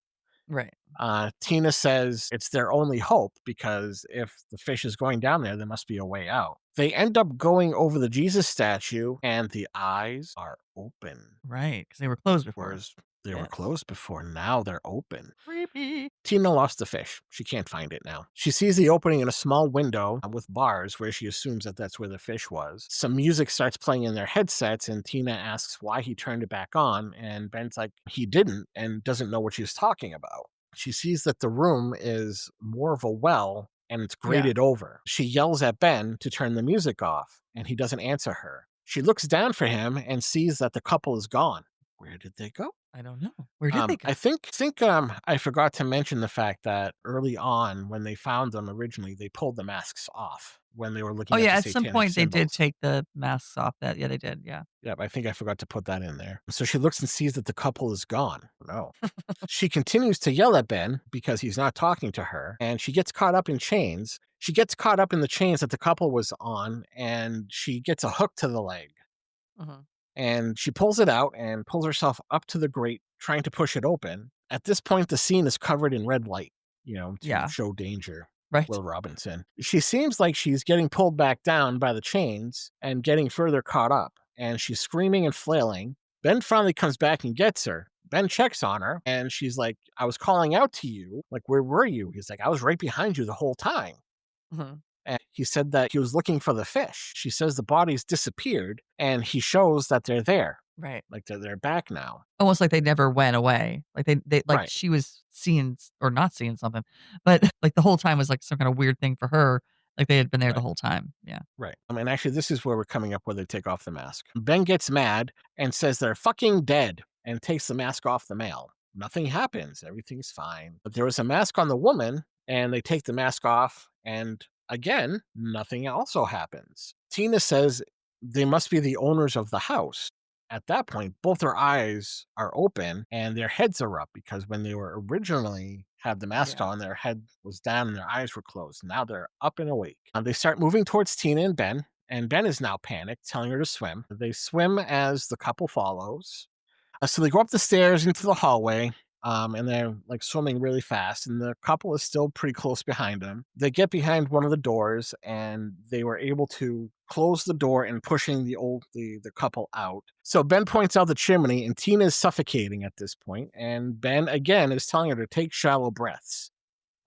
Right. Tina says it's their only hope because if the fish is going down there must be a way out. They end up going over the Jesus statue, and the eyes are open. Right, because they were closed before. Whereas they were closed before. Now they're open. Creepy. Tina lost the fish. She can't find it now. She sees the opening in a small window with bars where she assumes that that's where the fish was. Some music starts playing in their headsets, and Tina asks why he turned it back on, and Ben's like, he didn't, and doesn't know what she's talking about. She sees that the room is more of a well, and it's grated over. She yells at Ben to turn the music off, and he doesn't answer her. She looks down for him and sees that the couple is gone. Where did they go? I don't know. Where did they I go? think I forgot to mention the fact that early on when they found them originally, they pulled the masks off when they were Oh, looking at yeah, the at some satanic point, they did symbols. take the masks off that yeah, they did, yeah. Yep, I think I forgot to put that in there. So she looks and sees that the couple is gone. No. She continues to yell at Ben because he's not talking to her, and she gets caught up in chains. She gets caught up in the chains that the couple was on, and she gets a hook to the leg. Mhm. And she pulls it out and pulls herself up to the grate, trying to push it open. At this point, the scene is covered in red light, to Yeah, show danger. right. Will Robinson. She seems like she's getting pulled back down by the chains and getting further caught up, and she's screaming and flailing. Ben finally comes back and gets her. Ben checks on her, and she's like, I was calling out to you. Like, where were you? He's like, I was right behind you the whole time. Mhm. And he said that he was looking for the fish. She says the bodies disappeared, and he shows that they're there. Right. Like they're back now. Almost like they never went away. Like they like Right. she was seeing or not seeing something, but, like, the whole time was, like, some kinda weird thing for her, like, they had been there the Right. whole time. Yeah. Right. I mean, actually, this is where we're coming up where they take off the mask. Ben gets mad and says they're fucking dead and takes the mask off the male. Nothing happens. Everything's fine. But there was a mask on the woman, and they take the mask off, and again, nothing also happens. Tina says they must be the owners of the house. At that point, both their eyes are open and their heads are up because when they were originally had the mask Yeah. on, their head was down and their eyes were closed. Now they're up and awake. They start moving towards Tina and Ben is now panicked, telling her to swim. They swim as the couple follows. So they go up the stairs into the hallway, and they're like swimming really fast, and the couple is still pretty close behind them. They get behind one of the doors, and they were able to close the door and pushing the couple out. So Ben points out the chimney, and Tina is suffocating at this point, and Ben again is telling her to take shallow breaths.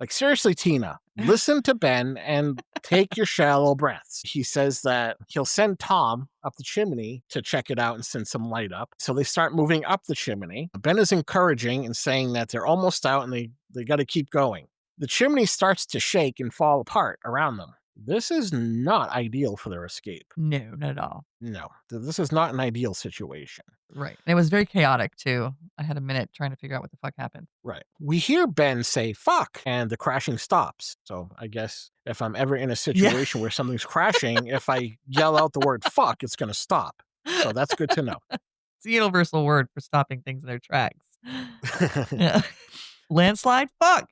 Like, seriously, Tina, listen to Ben and take your shallow breaths. He says that he'll send Tom up the chimney to check it out and send some light up. So they start moving up the chimney. Ben is encouraging and saying that they're almost out and they got to keep going. The chimney starts to shake and fall apart around them. This is not ideal for their escape. No, not at all. No, this is not an ideal situation. Right. And it was very chaotic too. I had a minute trying to figure out what the fuck happened. Right. We hear Ben say fuck and the crashing stops. So I guess if I'm ever in a Yeah. situation where something's crashing, if I yell out the word fuck, it's going to stop. So that's good to know. It's a universal word for stopping things in their tracks. Yeah. Landslide? Fuck.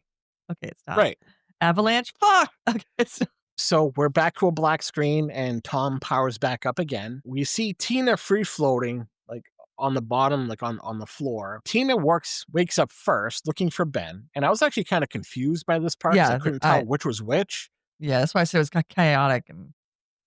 Okay, it stopped. Right. Avalanche? Fuck. Okay, it's So we're back to a black screen and Tom powers back up again. We see Tina free floating like on the bottom, like on the floor. Tina wakes up first looking for Ben. And I was actually kind of confused by this part because I yeah, couldn't tell which was which. yeah, that's why I said it was chaotic and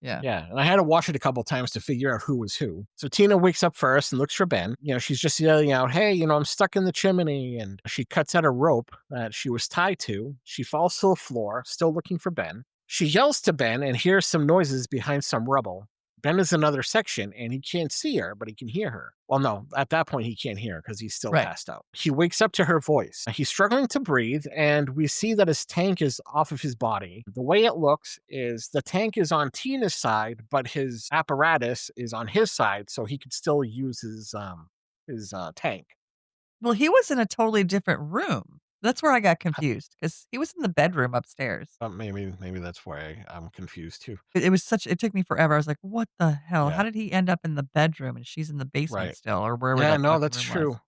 yeah. Yeah, and I had to watch it a couple times to figure out who was who. So Tina wakes up first and looks for Ben. She's just yelling out, "Hey, I'm stuck in the chimney." And she cuts out a rope that she was tied to. She falls to the floor, still looking for Ben. She yells to Ben and hears some noises behind some rubble. Ben is in another section and he can't see her, but he can hear her. Well, no, at that point he can't hear her because he's still Right. passed out. He wakes up to her voice. He's struggling to breathe, and we see that his tank is off of his body. The way it looks is the tank is on Tina's side, but his apparatus is on his side, so he could still use his tank. Well, he was in a totally different room. That's where I got confused because he was in the bedroom upstairs. Maybe that's why I'm confused too. It took me forever. I was like, "What the hell? How Yeah, did he end up in the bedroom and she's in the basement right. still or wherever Yeah, that no, fucking that's room was?" true.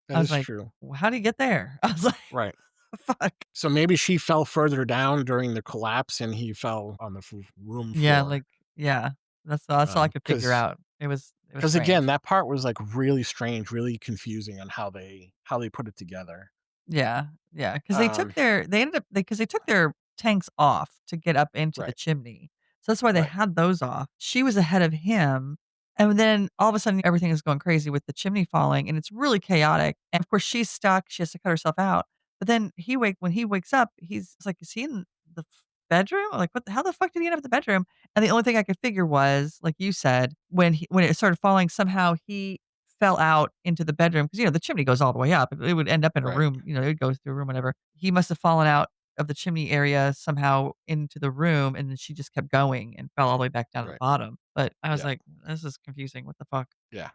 That I was is like, true. "Well, how did he get there?" I was like, Right. "Fuck." So maybe she fell further down during the collapse and he fell on the room Yeah, floor. like yeah. That's all I could figure Because out. It was Because again, strange. that part was, like, really strange, really confusing on how they put it together. Yeah, yeah, because Um, they ended up because they took their tanks off to get up into the right, chimney. So that's why they right, had those off. She was ahead of him, and then all of a sudden, everything is going crazy with the chimney falling, and it's really chaotic, and of course, she's stuck, she has to cut herself out, but then when he wakes up, he's it's like, "Is he in the bedroom?" I'm like, how the fuck did he end up in the bedroom?" And the only thing I could figure was, like you said, when it started falling, somehow he fell out into the bedroom because the chimney goes all the way up. It would end up in a right, room, it would go through a room, whatever. He must have fallen out of the chimney area somehow into the room, and then she just kept going and fell all the way back down to the right. bottom. But I was Yeah, like, "This is confusing. What the fuck?" yeah.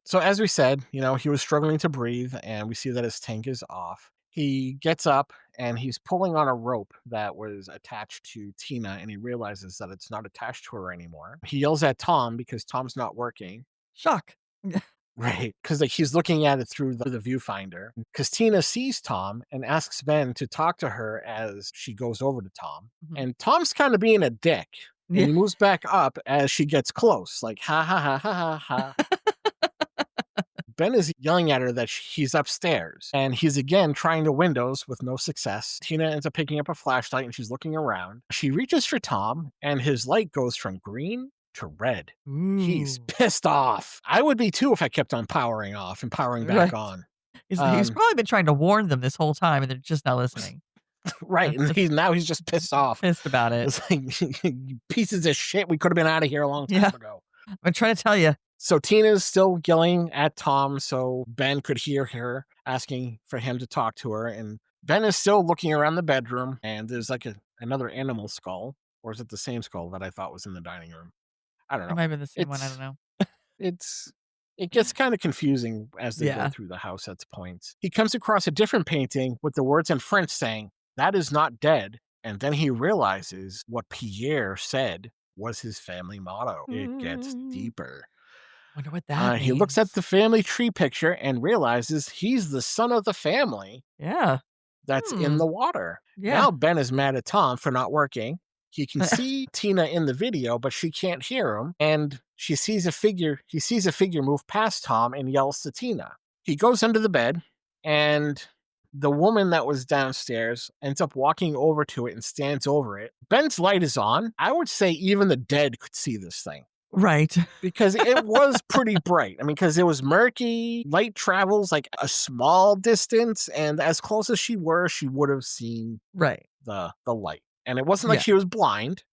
So as we said, he was struggling to breathe, and we see that his tank is off. He gets up and he's pulling on a rope that was attached to Tina, and he realizes that it's not attached to her anymore. He yells at Tom because Tom's not working. Shock. Right, because he's looking at it through the viewfinder. Because Tina sees Tom and asks Ben to talk to her as she goes over to Tom. Mhm. And Tom's kind of being a dick. And Yeah. he moves back up as she gets close, like, ha ha ha ha ha ha. Ben is yelling at her that he's upstairs, and he's again trying the windows with no success. Tina ends up picking up a flashlight and she's looking around. She reaches for Tom, and his light goes from green to red. He's Ooh. pissed off. I would be too if I kept on powering off and powering back Right. on. He's probably been trying to warn them this whole time, and they're just not listening. Right, and Just he's just pissed off. pissed about it. It's like, pieces of shit, we could have been out of here a long time ago. I'm trying to tell you. So Tina's still yelling at Tom so Ben could hear her, asking for him to talk to her. And Ben is still looking around the bedroom, and there's like another animal skull. Or is it the same skull that I thought was in the dining room? I don't It know. might have been the same one, I don't know. It gets kind of confusing as they go through the house at points. He comes across a different painting with the words in French saying, "That is not dead." And then he realizes what Pierre said was his family motto. It gets deeper. Wonder what that means. He looks at the family tree picture and realizes he's the son of the family Yeah. that's in the water. Yeah. Now Ben is mad at Tom for not working. He can see Tina in the video, but she can't hear him. And he sees a figure move past Tom and yells to Tina. He goes under the bed, and the woman that was downstairs ends up walking over to it and stands over it. Ben's light is on. I would say even the dead could see this thing. Right. Because it was pretty bright. I mean, because it was murky, light travels like a small distance, and as close as she would have seen the light. And it wasn't like she was blind.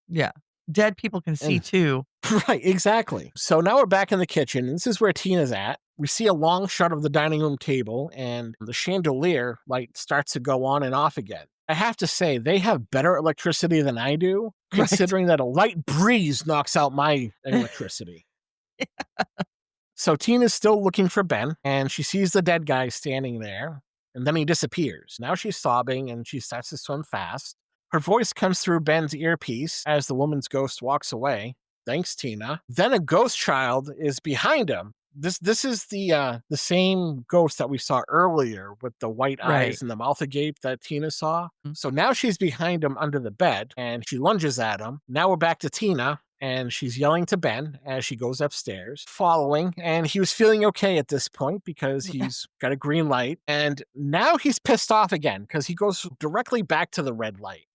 Yeah. Dead people can see too. Right, exactly. So now we're back in the kitchen, and this is where Tina's at. We see a long shot of the dining room table, and the chandelier light starts to go on and off again. I have to say, they have better electricity than I do, considering that a light breeze knocks out my electricity. So Tina's still looking for Ben, and she sees the dead guy standing there, and then he disappears. Now she's sobbing, and she starts to swim fast. Her voice comes through Ben's earpiece as the woman's ghost walks away. Thanks, Tina. Then a ghost child is behind him. This is the same ghost that we saw earlier with the white eyes and the mouth agape that Tina saw. So now she's behind him under the bed, and she lunges at him. Now we're back to Tina, and she's yelling to Ben as she goes upstairs, following. And he was feeling okay at this point because he's got a green light. And now he's pissed off again because he goes directly back to the red light.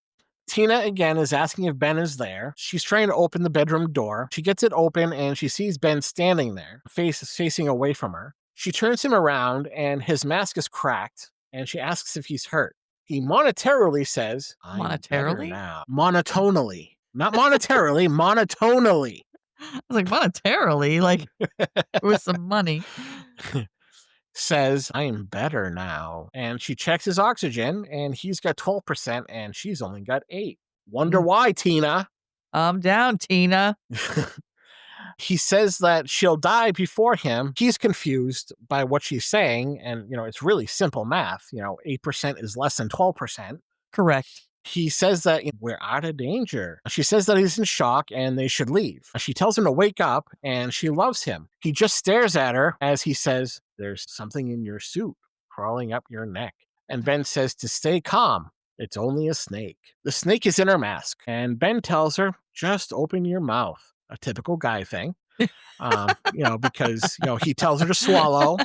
Tina again is asking if Ben is there. She's trying to open the bedroom door. She gets it open and she sees Ben standing there, facing away from her. She turns him around and his mask is cracked, and she asks if he's hurt. He monetarily says, "I'm better now." Monotonally. Not monetarily, monotonally. I was like, monetarily? Like, with some money. Says, "I am better now." And she checks his oxygen, and he's got 12%, and she's only got 8. Wonder why, Tina? I'm down, Tina. He says that she'll die before him. He's confused by what she's saying, and, it's really simple math. 8% is less than 12%. Correct. He says that we're out of danger. She says that he's in shock and they should leave. She tells him to wake up, and she loves him. He just stares at her as he says, "There's something in your suit crawling up your neck." And Ben says to stay calm. It's only a snake. The snake is in her mask, and Ben tells her, "Just open your mouth." A typical guy thing. Because, he tells her to swallow,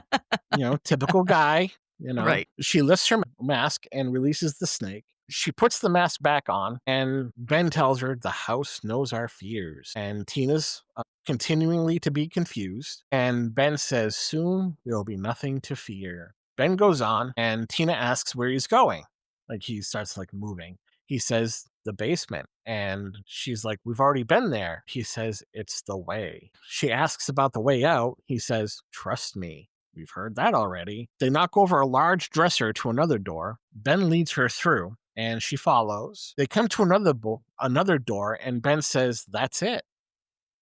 typical guy, Right. She lifts her mask and releases the snake. She puts the mask back on, and Ben tells her the house knows our fears. And Tina's continuingly to be confused. And Ben says, soon there'll be nothing to fear. Ben goes on, and Tina asks where he's going. Like, he starts moving. He says, the basement. And she's like, we've already been there. He says, it's the way. She asks about the way out. He says, trust me. We've heard that already. They knock over a large dresser to another door. Ben leads her through, and she follows. They come to another door, and Ben says, that's it.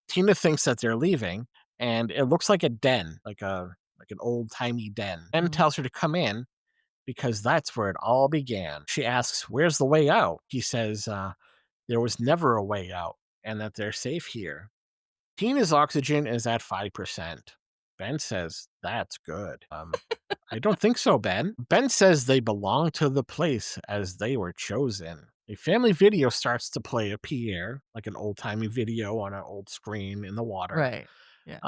Tina thinks that they're leaving, and it looks like a den, like an old-timey den. Ben Mhm. tells her to come in because that's where it all began. She asks, "Where's the way out?" He says, "There was never a way out and that they're safe here." Tina's oxygen is at 5%. Ben says, "That's good." I don't think so, Ben. Ben says they belong to the place as they were chosen. A family video starts to play of Pierre, like an old timey video on an old screen in the water. Right. Yeah.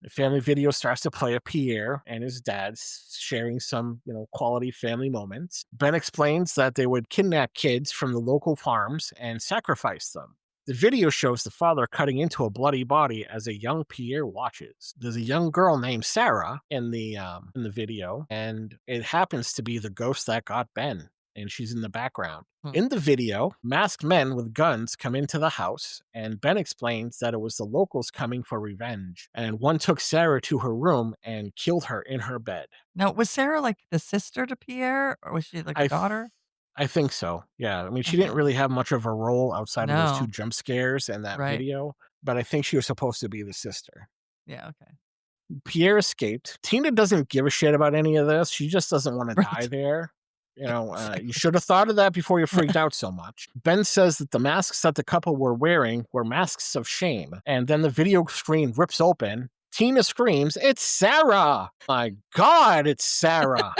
The family video starts to play of Pierre and his dad sharing some, quality family moments. Ben explains that they would kidnap kids from the local farms and sacrifice them. The video shows the father cutting into a bloody body as a young Pierre watches. There's a young girl named Sarah in the video, and it happens to be the ghost that got Ben, and she's in the background. Hmm. In the video, masked men with guns come into the house, and Ben explains that it was the locals coming for revenge, and one took Sarah to her room and killed her in her bed. Now, was Sarah like the sister to Pierre, or was she like I, a th- daughter? I think so. Yeah, I mean, she didn't Okay. really have much of a role outside of those two No. jump scares in that Right. video, but I think she was supposed to be the sister. Yeah. Okay. Pierre escaped. Tina doesn't give a shit about any of this. She just doesn't want to die Right. there. You Exactly. should have thought of that before you freaked out so much. Ben says that the masks that the couple were wearing were masks of shame. And then the video screen rips open. Tina screams, "It's Sarah!" My God, it's Sarah.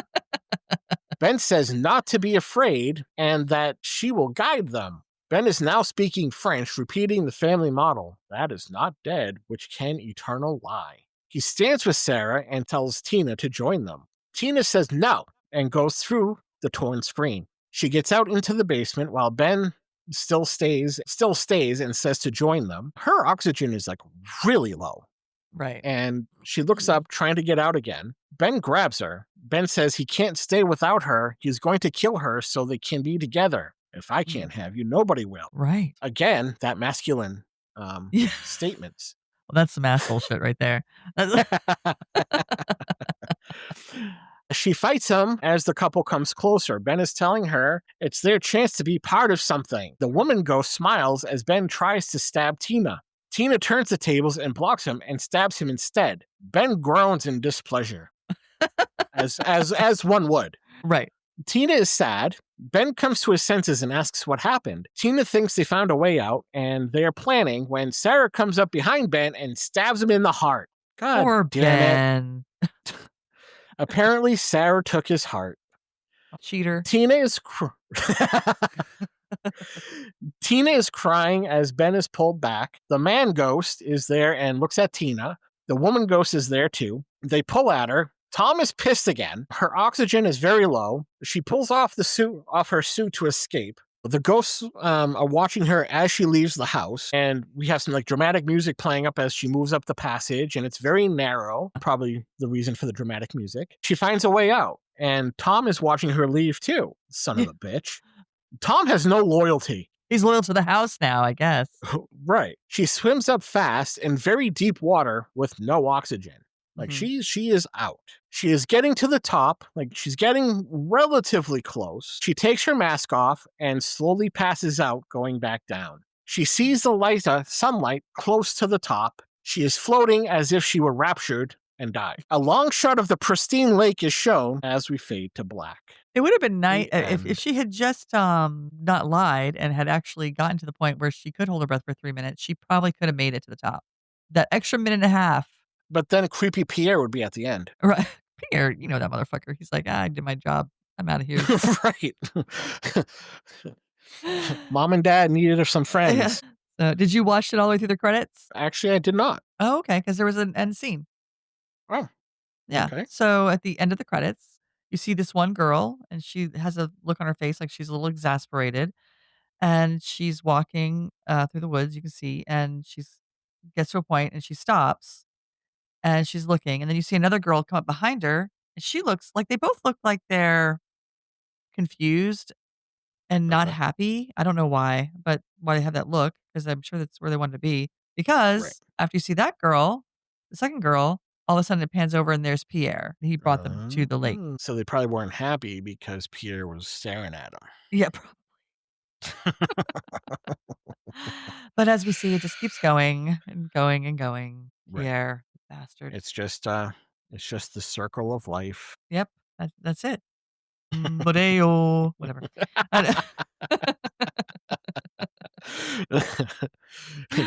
Ben says not to be afraid and that she will guide them. Ben is now speaking French, repeating the family model. That is not dead, which can eternal lie. He stands with Sarah and tells Tina to join them. Tina says no and goes through the torn screen. She gets out into the basement while Ben still stays and says to join them. Her oxygen is like really low Right. and she looks up trying to get out again. Ben grabs her. Ben says he can't stay without her. He's going to kill her so they can be together. If I Mm. can't have you, nobody will. Right. Again, that masculine Yeah. statements. Well, that's some asshole shit right there. That's- She fights him as the couple comes closer. Ben is telling her it's their chance to be part of something. The woman ghost smiles as Ben tries to stab Tina. Tina turns the tables and blocks him and stabs him instead. Ben groans in displeasure, as one would. right. Tina is sad. Ben comes to his senses and asks what happened. Tina thinks they found a way out, and they are planning when Sarah comes up behind Ben and stabs him in the heart. God Poor damn it. Ben. Apparently, Sarah took his heart. Cheater. Tina is Tina is crying as Ben is pulled back. The man ghost is there and looks at Tina. The woman ghost is there too. They pull at her. Tom is pissed again. Her oxygen is very low. She pulls off her suit to escape. The ghosts are watching her as she leaves the house, and we have some like dramatic music playing up as she moves up the passage, and it's very narrow. Probably the reason for the dramatic music. She finds a way out, and Tom is watching her leave too. Son of a bitch. Tom has no loyalty. He's loyal to the house now, I guess. Right. She swims up fast in very deep water with no oxygen. Like Mhm. she is out. She is getting to the top, like she's getting relatively close. She takes her mask off and slowly passes out, going back down. She sees the sunlight close to the top. She is floating as if she were raptured and died. A long shot of the pristine lake is shown as we fade to black. It would have been nice The if end. she had just not lied and had actually gotten to the point where she could hold her breath for 3 minutes. She probably could have made it to the top. That extra minute and a half. But then creepy Pierre would be at the end. Right. Pierre, you know that motherfucker. He's like, I did my job. I'm out of here. Right. Mom and dad needed some Yeah. friends. So, did you watch it all the way through the credits? Actually, I did not. Oh, okay. Because there was an end scene. Oh, Yeah. okay. So at the end of the credits, you see this one girl, and she has a look on her face like she's a little exasperated, and she's walking through the woods. You can see, and she's gets to a point, and she stops, and she's looking, and then you see another girl come up behind her, and she looks like they both look like they're confused and not Okay. happy. I don't know why, but why they have that look, because I'm sure that's where they wanted to be. Right. Because after you see that girl, the second girl, all of a sudden it pans over and there's Pierre. He brought them to the lake. So they probably weren't happy because Pierre was staring at them. Yeah, but as we see, it just keeps going and going and going. Right. Pierre. Bastard. It's just the circle of life. Yep. That's it. Bodeo, whatever. And-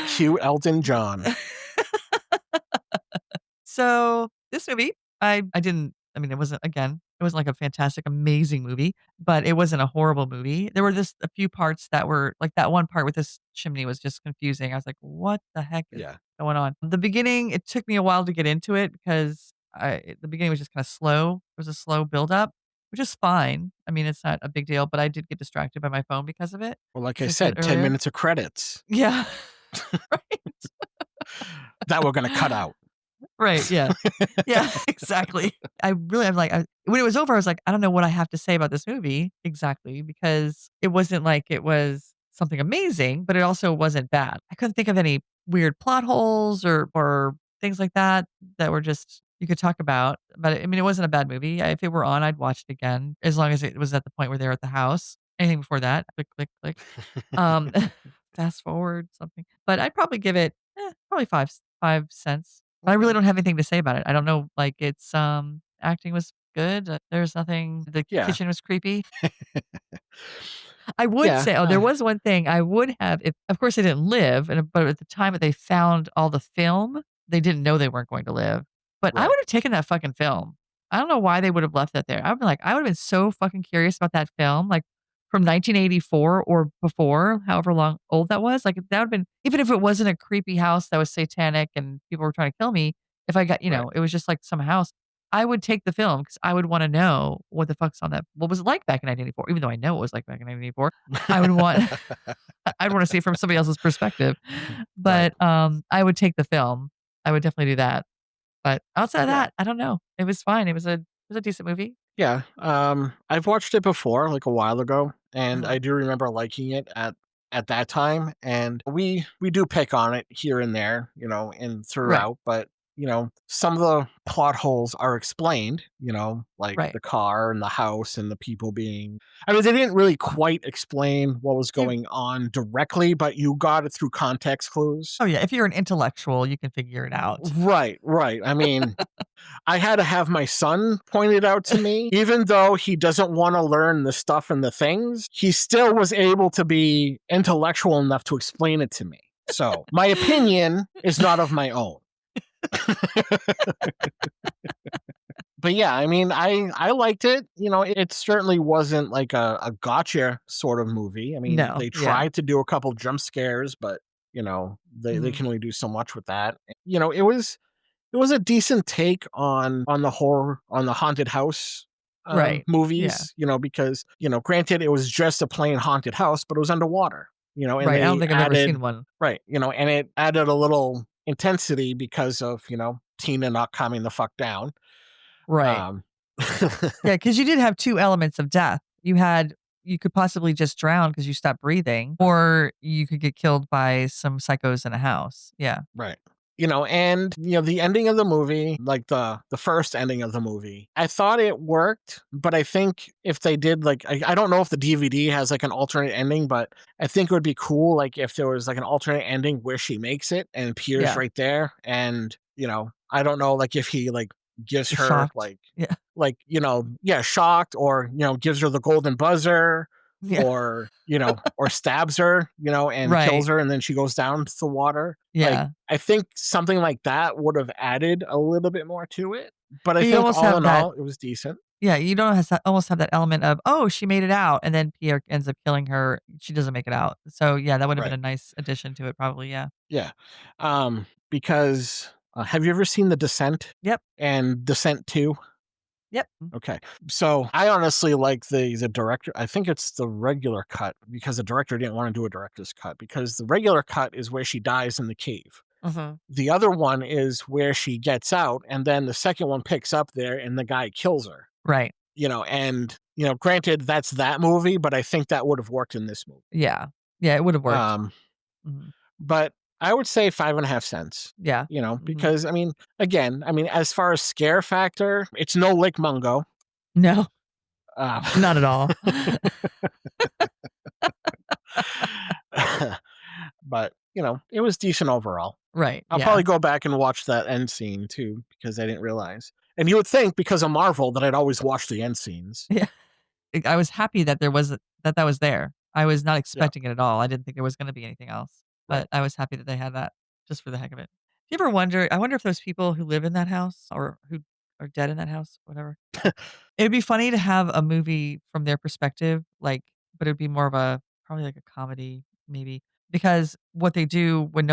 Cue Elton John. So this movie, I didn't. I mean, it wasn't like a fantastic, amazing movie, but it wasn't a horrible movie. There were just a few parts that were like that one part with this chimney was just confusing. I was like, what the heck is Yeah. going on? The beginning, it took me a while to get into it because the beginning was just kind of slow. It was a slow build up, which is fine. I mean, it's not a big deal, but I did get distracted by my phone because of it. Well, like As I I said said, 10 earlier. minutes of credits Yeah. Right. that we're gonna cut out. Right. Yeah. Yeah, exactly. I'm like, when it was over, I was like, I don't know what I have to say about this movie exactly because it wasn't like it was something amazing, but it also wasn't bad. I couldn't think of any weird plot holes or things like that that were just you could talk about. But I mean, it wasn't a bad movie. If it were on, I'd watch it again as long as it was at the point where they're at the house. Anything before that, click, click, click. Um, fast forward something, but I'd probably give it probably 5 cents. I really Okay. don't have anything to say about it. I don't know, like, it's, acting was good, there's nothing the Yeah. kitchen was creepy. I would Yeah. say there was one thing I would have if of course, they didn't live, but at the time that they found all the film, they didn't know they weren't going to live. But I Right. would have taken that fucking film. I don't know why they would have left that there. I'd be like, I would have been so fucking curious about that film, like, from 1984 or before, however long old that was. Like, that would've been even if it wasn't a creepy house that was satanic and people were trying to kill me, if I got Right. it was just like some house, I would take the film because I would wanna know what the fuck's on that what was it like back in 1984, even though I know it was like back in 1984. I would want I'd wanna see it from somebody else's perspective. Right. But, I would take the film. I would definitely do that. But outside of Yeah. that, I don't know. It was fine. It was a decent movie. Yeah. I've watched it before, like a while ago, and Uh-huh. I do remember liking it at that time. And we do pick on it here and there, and Right, throughout, but some of the plot holes are explained, like right. the car and the house and the people being I mean, they didn't really quite explain what was You going on directly, but you got it through context clues. Oh, yeah, if you're an intellectual, you can figure it out. Right, right. I mean, I had to have my son point it out to me. Even though he doesn't want to learn the stuff and the things, he still was able to be intellectual enough to explain it to me. So my opinion is not of my own. But yeah, I mean, I liked it. It certainly wasn't like a gotcha sort of movie. I mean, No, they yeah. tried to do a couple jump scares, but they Mhm. can only do so much with that. It was a decent take on the horror on the haunted house, Right. Yeah. movies, because, granted it was just a plain haunted house, but it was underwater, and Right, I don't they think I've ever added seen one. right, and it added a little intensity because of, Tina not calming the fuck down. Right. Um Yeah, because you did have 2 elements of death. You could possibly just drown because you stopped breathing, or you could get killed by some psychos in a house. Yeah. Right. And the ending of the movie, like the first ending of the movie, I thought it worked, but I think if they did like I don't know if the DVD has like an alternate ending, but I think it would be cool like if there was like an alternate ending where she makes it and appears Yeah. right there. And, I don't know like if he like gives You're her shocked. Yeah. yeah, shocked or, gives her the golden buzzer Yeah. or stabs her, and Right. kills her and then she goes down to the water. Like, Yeah. I think something like that would have added a little bit more to it, but I You think almost all have in that all, it was decent. yeah, you don't almost have that element of, "Oh, she made it out," and then Pierre ends up killing her. She doesn't make it out. So, yeah, that would have been Right. a nice addition to it probably, yeah. Yeah. Because, have you ever seen The Descent Yep. and Descent 2? Yep. Okay. So, I honestly like the director I think it's the regular cut because the director didn't wanna do a director's cut because the regular cut is where she dies in the cave. Mhm. The other one is where she gets out, and then the second one picks up there and the guy kills her. Right. And, granted, that's that movie, but I think that would have worked in this movie. Yeah. Yeah, it would have worked. Um, Mhm. but I would say 5.5 cents, Yeah. Mhm. because I mean, again, as far as scare factor, it's no Lick Mungo. No, Uh, not at all. but it was decent overall. Right. I'll Yeah. probably go back and watch that end scene too, because I didn't realize. And you would think because of Marvel that I'd always watch the end scenes. Yeah. I was happy that that was there. I was not Yeah, expecting it at all. I didn't think there was gonna be anything else, right. but I was happy that they had that just for the heck of it. Do you ever wonder I wonder if those people who live in that house or who are dead in that house, whatever. It'd be funny to have a movie from their perspective, like, but it'd be more of a probably like a comedy, maybe, because what they do when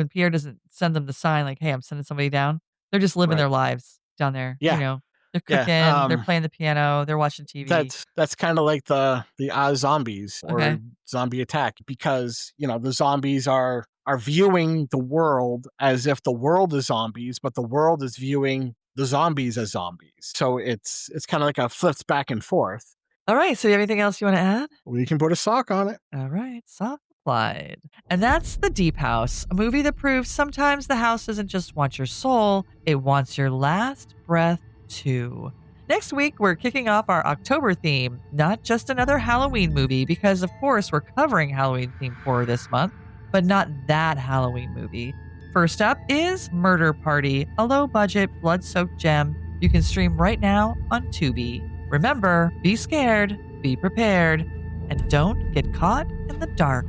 Pierre doesn't send them the sign, like, "Hey, I'm sending somebody down," they're just living Right. their lives down there, Yeah. They're Yeah. cooking, they're playing the piano, they're watching TV. That's kind of like the Oz zombies or Okay. zombie attack, because the zombies are viewing the world as if the world is zombies, but the world is viewing the zombies as zombies. So it's kind of like a flipped back and forth. All right, so you have anything else you wanna add? We can put a sock on it. All right, soft applied. And that's The Deep House, a movie that proves sometimes the house doesn't just want your soul, it wants your last breath too. Next week, we're kicking off our October theme, not just another Halloween movie, because of course we're covering Halloween themed horror this month, but not that Halloween movie. First up is Murder Party, a low budget, blood soaked gem you can stream right now on Tubi. Remember, be scared, be prepared, and don't get caught in the dark.